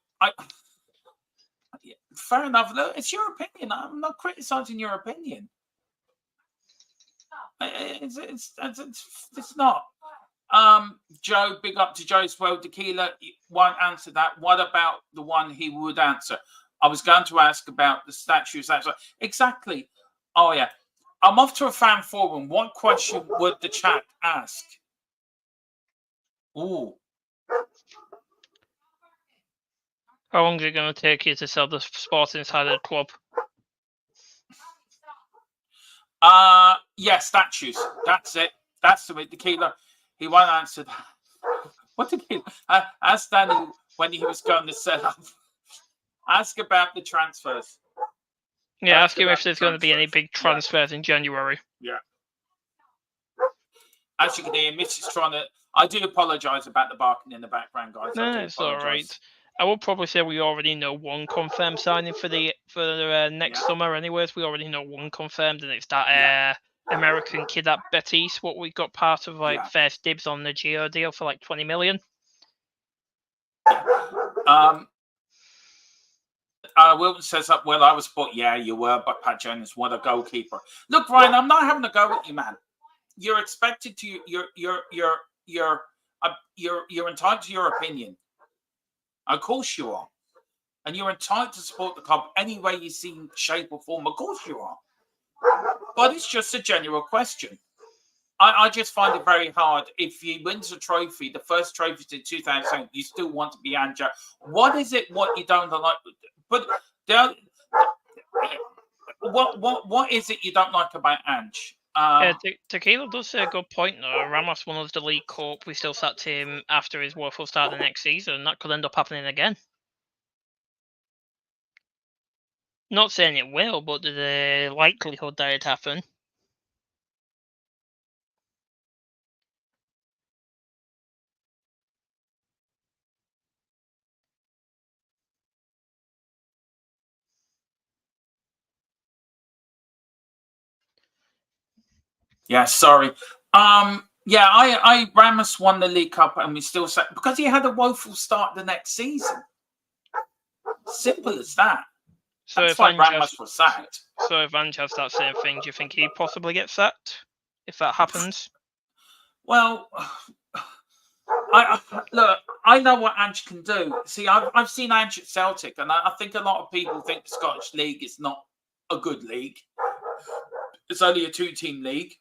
fair enough. Look, it's your opinion. I'm not criticizing your opinion. It's not. Joe, big up to Joe as well. Tequila won't answer that. What about the one he would answer? I was going to ask about the statues. Exactly. Oh yeah. I'm off to a fan forum. What question would the chat ask? Ooh. How long is it going to take you to sell the Sports Insider Club? Yeah, statues. That's it. That's the tequila. He won't answer that. What tequila? Ask Danny when he was going to sell up. Ask about the transfers. Yeah, ask him if there's going to be any big transfers in January. Yeah. As you can hear, Mitch is trying to. I do apologise about the barking in the background, guys. No, it's all right. I would probably say we already know one confirmed signing for the next summer. Anyways, we already know one confirmed, and it's that American kid at Betis. What we got part of first dibs on the Geo deal for like 20 million. Wilton says up. Well, I was thought, yeah, you were, but Pat Jones, what a goalkeeper. Look, Ryan, I'm not having a go at you, man. You're expected to. You're entitled to your opinion. Of course you are. And you're entitled to support the club any way you see, shape, or form. Of course you are. But it's just a general question. I just find it very hard. If he wins a trophy, the first trophy in 2007, you still want to be Anja. What is it? What you don't like? But what is it you don't like about Ange? Tequila does say a good point though. Ramos won us the League Cup. We still sacked him after his woeful start the next season. That could end up happening again. Not saying it will, but the likelihood that it happen. Yeah, sorry. Yeah, I Ramos won the League Cup and we still sacked because he had a woeful start the next season. Simple as that. So that's why Ramos was sacked. So if Ange has that same thing, do you think he possibly gets sacked if that happens? Well, I know what Ange can do. See, I've seen Ange at Celtic, and I think a lot of people think the Scottish League is not a good league. It's only a 2-team league.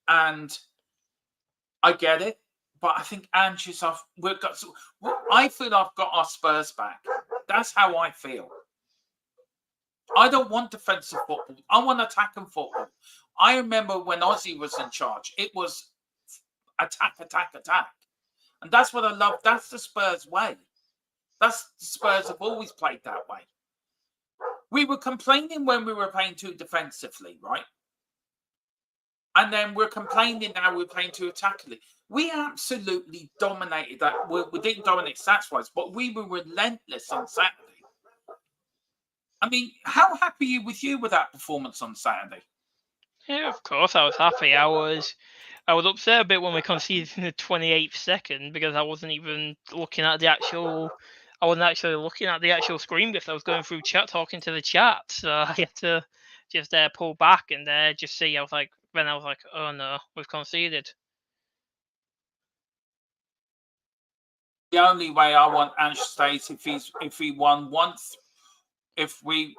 And I get it, but I think Ange is off. I feel I've got our Spurs back. That's how I feel. I don't want defensive football. I want attacking football. I remember when Ozzy was in charge, it was attack, attack, attack. And that's what I love. That's the Spurs way. That's the Spurs have always played that way. We were complaining when we were playing too defensively, right? And then we're complaining now we're playing too attackingly. We absolutely dominated that. We didn't dominate stats-wise, but we were relentless on Saturday. I mean, how happy are you with that performance on Saturday? Yeah, of course I was happy. I was upset a bit when we conceded in the 28th second because I wasn't even looking at the actual. I wasn't actually looking at the actual screen because I was going through chat, talking to the chat. So I had to just pull back and just see. I was like, oh no, we've conceded. The only way I want Ange to stay is if we won once, if we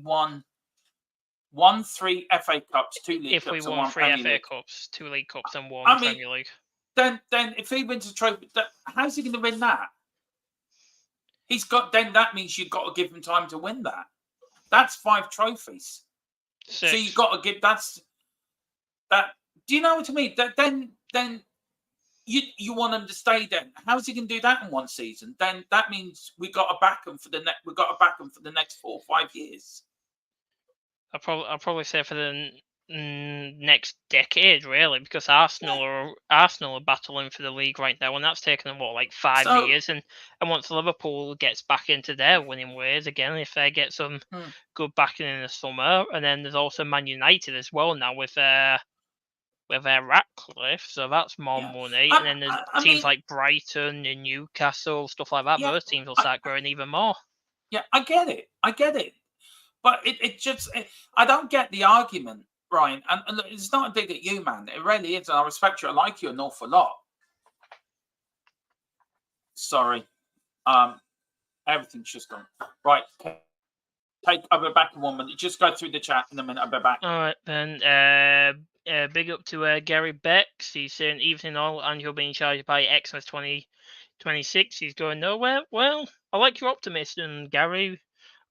won 3 FA Cups, 2 League If we Cups, and won 1 3 Premier FA League. Cups, 2 League Cups, and 1 I mean, Premier League. Then if he wins a trophy, how's he going to win that? That means you've got to give him time to win that. That's 5 trophies. 6. So you've got to give that. Do you know what I mean? Then you want him to stay. Then how's he going to do that in one season? Then that means we got to back him for the next. We got to back him for the next 4 or 5 years. I'll probably say for the next decade, really, because Arsenal are battling for the league right now, and that's taken them 5 years. And once Liverpool gets back into their winning ways again, if they get some good backing in the summer, and then there's also Man United as well now with their Ratcliffe, so that's more money. And then there's teams like Brighton and Newcastle, stuff like that. Yeah, those teams will start growing even more. Yeah, I get it. But it just, I don't get the argument, Ryan. And look, it's not a dig at you, man. It really is. And I respect you. I like you an awful lot. Sorry. Everything's just gone. Right. I'll be back in 1 minute. Just go through the chat in a minute. I'll be back. All right, then. Big up to Gary Bex. He's saying, evening all, and you're being charged by Xmas 2026. He's going nowhere. Well, I like your optimism, Gary.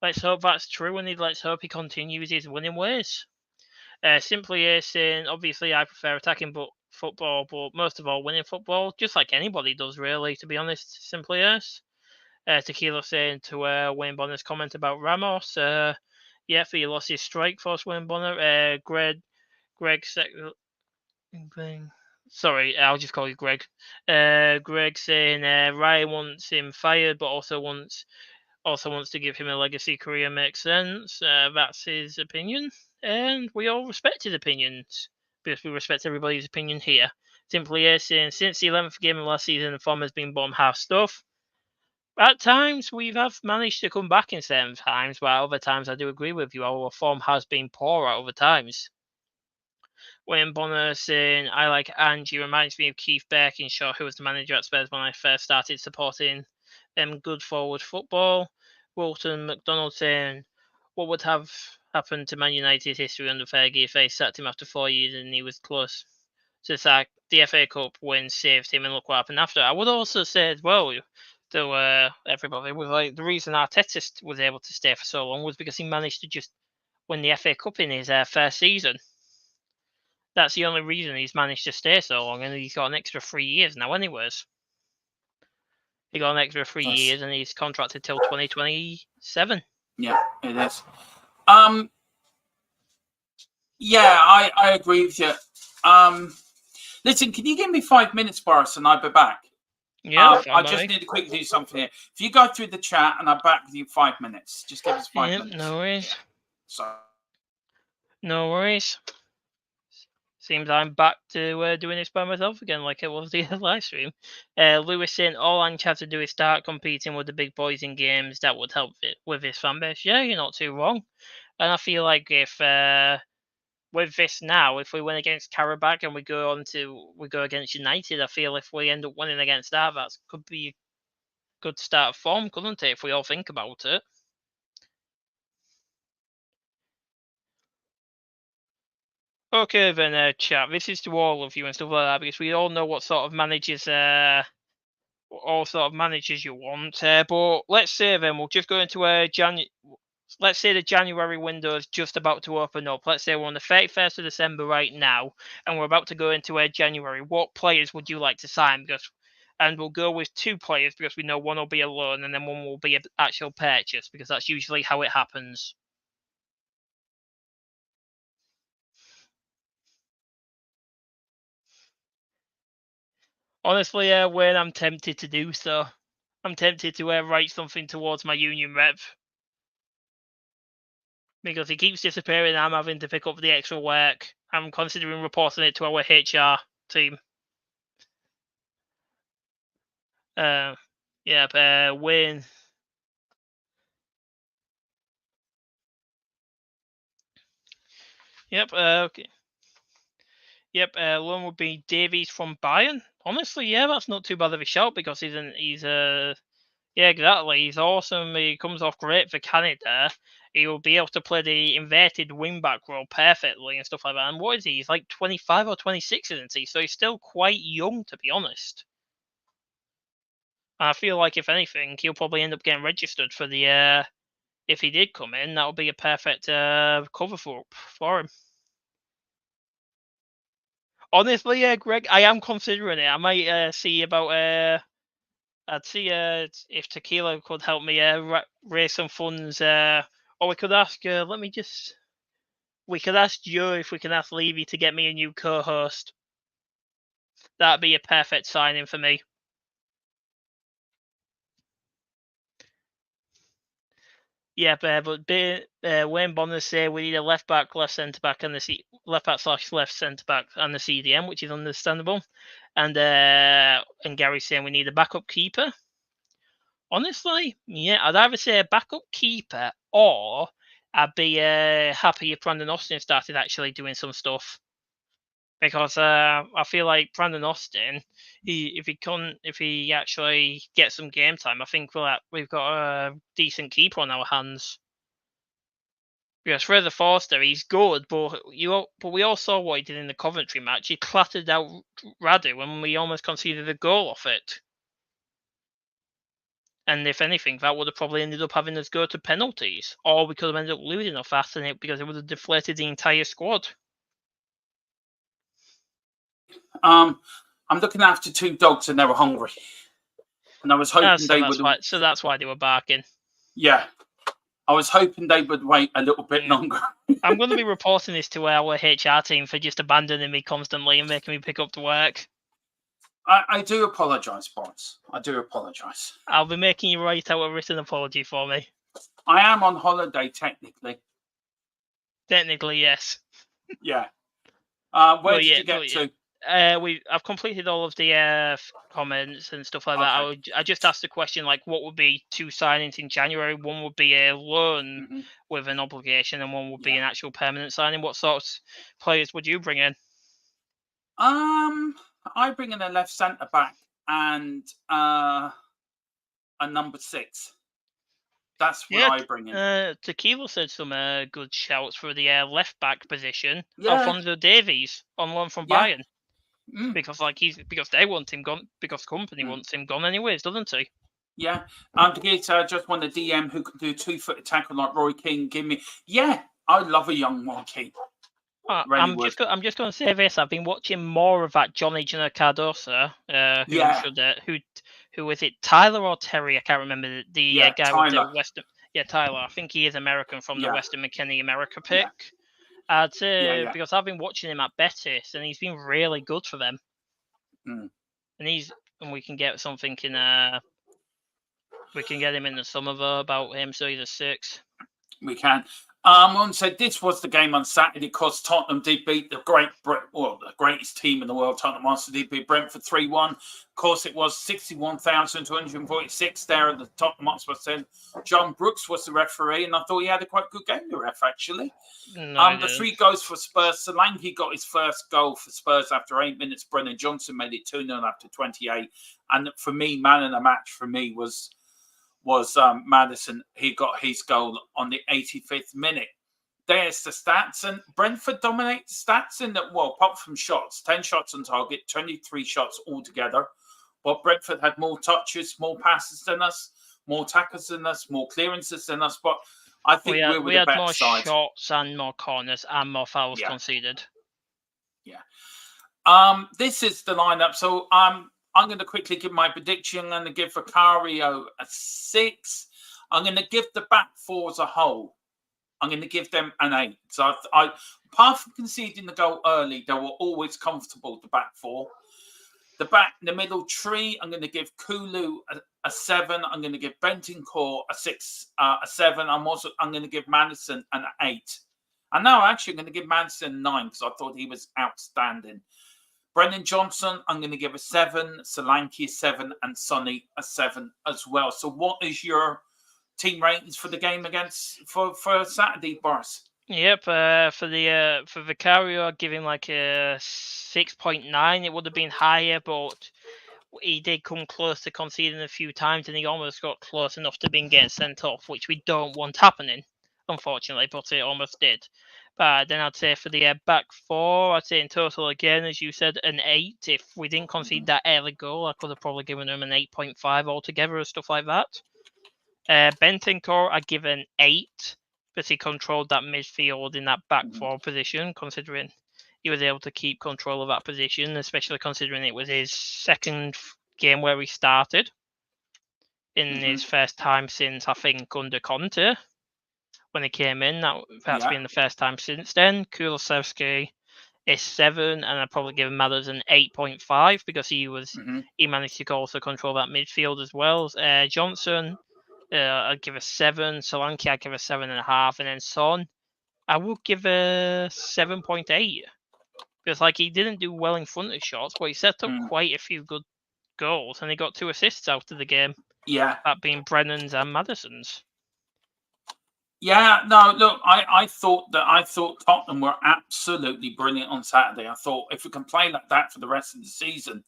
Let's hope that's true, and let's hope he continues his winning ways. Simply is saying, obviously, I prefer attacking football, but most of all, winning football, just like anybody does, really, to be honest. Simply is. Tequila saying to Wayne Bonner's comment about Ramos, yeah, he lost his strike force, Wayne Bonner. Sorry, I'll just call you Greg. Greg saying Ryan wants him fired, but also wants to give him a legacy career. Makes sense. That's his opinion, and we all respect his opinions because we respect everybody's opinion here. Simply is saying, since the 11th game of last season, the form has been bottom half stuff. At times, we have managed to come back in certain times, while other times I do agree with you, our form has been poor at other times. Wayne Bonner saying, I like Ange, reminds me of Keith Birkinshaw, who was the manager at Spurs when I first started supporting them good forward football. Walton McDonald saying, what would have happened to Man United's history under Fergie if they sacked him after 4 years and he was close to sack? The FA Cup win saved him, and look what happened after. I would also say as well, to everybody, was like the reason Arteta was able to stay for so long was because he managed to just win the FA Cup in his first season. That's the only reason he's managed to stay so long, and he's got an extra 3 years now anyways. He got an extra 3 years, and he's contracted till 2027. Yeah, it is. Yeah, I agree with you. Listen, can you give me 5 minutes, Boris, and I'll be back? Yeah, I just need to quickly do something here. If you go through the chat and I'm back with you 5 minutes, just give us 5 minutes. No worries. So. No worries. Seems I'm back to doing this by myself again, like it was the live stream. Lewis saying, all Ange has to do is start competing with the big boys in games. That would help with his fan base. Yeah, you're not too wrong. And I feel like if with this now, if we win against Karabakh and we go against United, I feel if we end up winning against that could be a good start of form, couldn't it? If we all think about it. Okay then, chat. This is to all of you and stuff like that because we all know what sort of managers, you want. But let's say then we'll just go into let's say the January window is just about to open up. Let's say we're on the 31st of December right now, and we're about to go into January. What players would you like to sign? And we'll go with 2 players because we know one will be a loan and then one will be an actual purchase because that's usually how it happens. Honestly, when I'm tempted to do so, I'm tempted to write something towards my union rep. Because he keeps disappearing, I'm having to pick up the extra work. I'm considering reporting it to our HR team. Wayne. Yep, okay. Yep, one would be Davies from Bayern. Honestly, yeah, that's not too bad of a shout because yeah, exactly. He's awesome. He comes off great for Canada. He will be able to play the inverted wingback role perfectly and stuff like that. And what is he? He's like 25 or 26, isn't he? So he's still quite young, to be honest. And I feel like, if anything, he'll probably end up getting registered for the. If he did come in, that would be a perfect cover for him. Honestly, Greg, I am considering it. I might see about. I'd see if Tequila could help me raise some funds. Or we could ask. We could ask Joe if we can ask Levy to get me a new co-host. That'd be a perfect signing for me. Yeah, but Wayne Bonner say we need a left back, left centre back, and the left back / left centre back, and the CDM, which is understandable. And Gary's saying we need a backup keeper. Honestly, yeah, I'd either say a backup keeper, or I'd be happy if Brandon Austin started actually doing some stuff. Because I feel like Brandon Austin, if he actually gets some game time, I think we've got a decent keeper on our hands. Because Fraser Forster, he's good, but we all saw what he did in the Coventry match. He clattered out Radu, and we almost conceded a goal off it. And if anything, that would have probably ended up having us go to penalties, or we could have ended up losing off that, because it would have deflated the entire squad. I'm looking after two dogs and they were hungry, and I was hoping they would. So that's why they were barking. Yeah, I was hoping they would wait a little bit longer. I'm going to be reporting this to our HR team for just abandoning me constantly and making me pick up to work. I do apologise, Bonds. I do apologise. I'll be making you write out a written apology for me. I am on holiday, technically. Technically, yes. Yeah. Where did you get to? I've completed all of the comments and stuff like that. I just asked a question like, what would be two signings in January? One would be a loan with an obligation, and one would be an actual permanent signing. What sorts of players would you bring in? I bring in a left centre back and a number 6. That's what I bring in. Tequila said some good shouts for the left back position. Yeah. Alphonso Davies on loan from Bayern. Because they want him gone, because company wants him gone anyways, doesn't he? Yeah. To get just want a DM who can do 2-foot tackle like Roy Keane. Give me. Yeah, I love a young Roy Keane. I'm just going to say this. I've been watching more of that Johnny Cardosa. Who is it? Tyler or Terry? I can't remember the guy Tyler. With the Western. Yeah, Tyler. I think he is American from the Western McKinney America pick. Yeah. I'd say because I've been watching him at Betis and he's been really good for them. And we can get something in. We can get him in the summer though about him, so he's a 6. We can. Said this was the game on Saturday because Tottenham did beat the greatest team in the world. Tottenham Hotspur did beat Brentford 3-1. Of course, it was 61,246 there at the Tottenham Hotspur Centre. John Brooks was the referee, and I thought he had a quite good game, the ref, actually. The 3 goals for Spurs. Solanke got his first goal for Spurs after 8 minutes. Brennan Johnson made it 2-0 after 28. And for me, man of the match for me was Maddison. He got his goal on the 85th minute. There's the stats, and Brentford dominate the stats in that. Well, apart from shots, 10 shots on target, 23 shots altogether. But Brentford had more touches, more passes than us, more tackles than us, more clearances than us. But I think we had more shots and more corners and more fouls conceded. Yeah. This is the lineup. So I'm going to quickly give my prediction. I'm going to give Vicario a 6. I'm going to give the back 4 as a whole. I'm going to give them an 8. So apart from conceding the goal early, they were always comfortable, the back 4. The middle tree, I'm going to give Kulu a 7. I'm going to give Bentancur a 6, a 7. I'm going to give Madison an 8. And now actually I'm going to give Madison a 9 because I thought he was outstanding. Brennan Johnson, I'm going to give a 7. Solanke a 7, and Sonny a 7 as well. So, what is your team ratings for the game for Saturday, Boris? Yep, for Vicario, I'd give him like a 6.9. It would have been higher, but he did come close to conceding a few times, and he almost got close enough to being getting sent off, which we don't want happening, unfortunately, but it almost did. But then I'd say for the back four, I'd say in total, again, as you said, an 8. If we didn't concede that early goal, I could have probably given him an 8.5 altogether or stuff like that. Bentancur, I'd give an 8, because he controlled that midfield in that back four position, considering he was able to keep control of that position, especially considering it was his second game where he started in his first time since, I think, under Conte. When he came in, that's been the first time since then. Kulusevski is 7, and I'd probably give Mathers an 8.5 because he managed to also control that midfield as well. Johnson, I'd give a 7. Solanke, I'd give a 7.5, and then Son, I would give a 7.8 because he didn't do well in front of shots, but he set up quite a few good goals, and he got 2 assists out of the game. Yeah, that being Brennan's and Madison's. Yeah, no, look, I thought Tottenham were absolutely brilliant on Saturday. I thought if we can play like that for the rest of the season,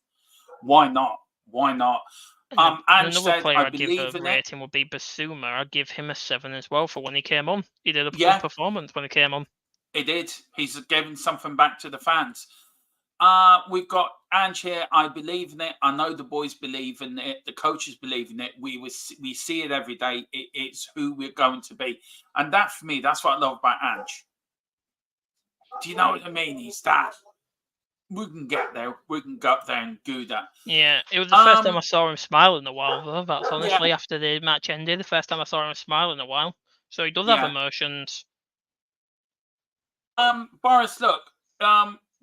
why not? Why not? Another player I'd give a rating would be Basuma. I'd give him a 7 as well for when he came on. He did a good performance when he came on. He did. He's given something back to the fans. We've got Ange here. I believe in it. I know the boys believe in it. The coaches believe in it. We see it every day. It's who we're going to be. And that, for me, that's what I love about Ange. Do you know what I mean? He's that. We can get there. We can go up there and do that. Yeah, it was the first time I saw him smile in a while, though. That's honestly after the match ended, the first time I saw him smile in a while. So he does have emotions. Boris, look.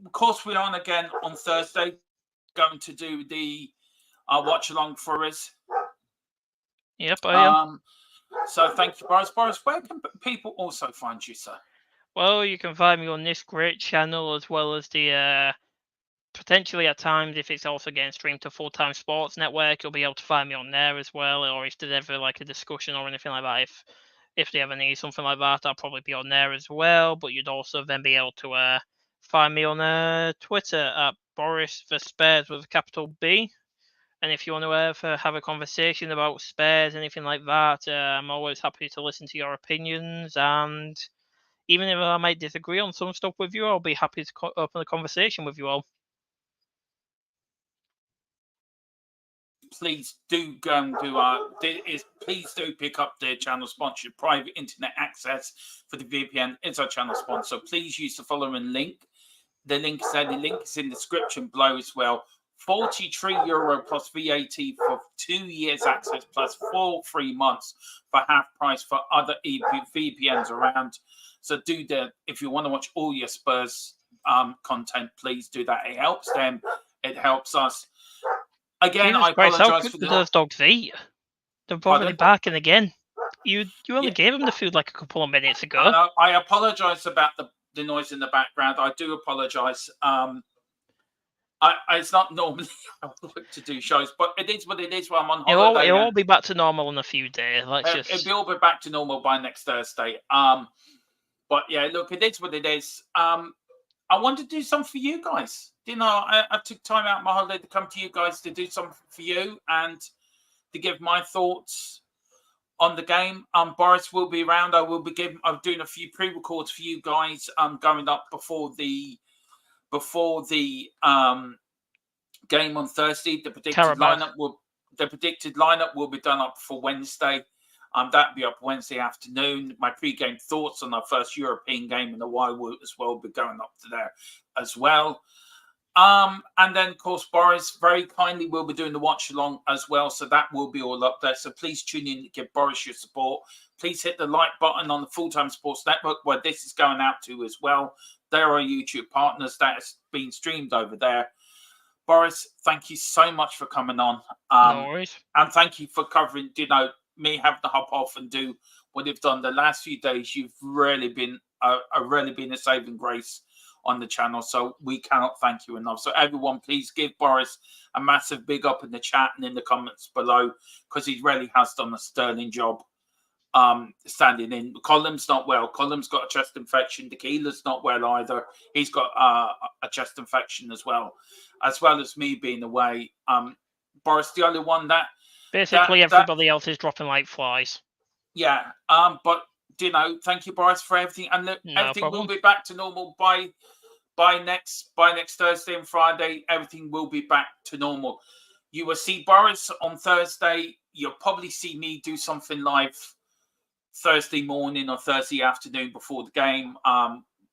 Of course, we're on again on Thursday. Going to do the watch along for us. Yep, I am. So thank you, Boris. Boris, where can people also find you, sir? Well, you can find me on this great channel as well as the potentially at times, if it's also getting streamed to Full-Time Sports Network, you'll be able to find me on there as well. Or if there's ever a discussion or anything like that, if they ever need something like that, I'll probably be on there as well. But you'd also then be able to find me on Twitter at Boris for Spares with a capital B. And if you want to have a conversation about Spares, anything like that, I'm always happy to listen to your opinions. And even if I might disagree on some stuff with you, I'll be happy to open a conversation with you all. Please do go and please do pick up their channel sponsorship. Private internet access for the VPN is our channel sponsor. Please use the following link. The link is there. The link is in the description below as well. €43 plus VAT for 2 years access plus 4 free months for half price for other VPNs around. So do that. If you want to watch all your Spurs content, please do that. It helps them. It helps us. Again, I apologise for those dogs eat. They're probably barking again. You only gave them the food a couple of minutes ago. I apologise about the noise in the background. I do apologise. It's not normally how I look to do shows, but it is what it is when I'm on holiday. It'll all be back to normal in a few days. It'll all be back to normal by next Thursday. But yeah, look, it is what it is. I want to do something for you guys. I took time out of my holiday to come to you guys to do something for you and to give my thoughts on the game. Boris will be around. I'm doing a few pre-records for you guys. Going up before the game on Thursday. The predicted lineup will be done up for Wednesday. That'll be up Wednesday afternoon. My pre-game thoughts on our first European game in a while will as well be going up to there as well. And then, of course, Boris very kindly will be doing the watch along as well. So that will be all up there. So please tune in to give Boris your support. Please hit the like button on the Full-Time Sports Network where this is going out to as well. There are YouTube partners that has been streamed over there. Boris, thank you so much for coming on. No worries. And thank you for covering, me having to hop off and do what you've done the last few days. You've really been a saving grace on the channel. So we cannot thank you enough. So everyone, please give Boris a massive big up in the chat and in the comments below, because he really has done a sterling job standing in. Column's not well. Column's got a chest infection. Tequila's not well either. He's got a chest infection as well as me being away. Boris, the only one that basically everybody else is dropping like flies. Yeah. But thank you, Boris, for everything. And look, everything will be back to normal by next Thursday and Friday. Everything will be back to normal. You will see Boris on Thursday. You'll probably see me do something live Thursday morning or Thursday afternoon before the game.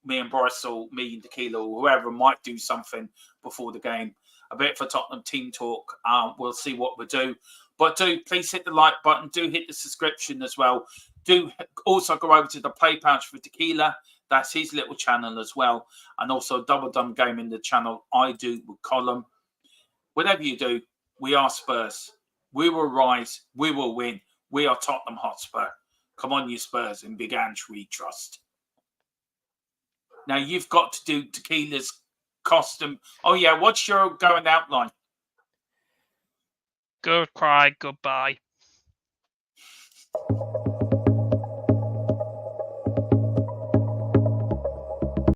Me and Boris, or me and Tequila, or whoever might do something before the game. A bit for Tottenham team talk. We'll see what we do. But please hit the like button. Do hit the subscription as well. Do also go over to the Play Pouch for Tequila. That's his little channel as well. And also Double Dumb Gaming, the channel I do with Column. Whatever you do, we are Spurs. We will rise. We will win. We are Tottenham Hotspur. Come on, you Spurs, and Big Ange we trust. Now you've got to do Tequila's costume. Oh yeah, what's your going out line? Good cry, goodbye.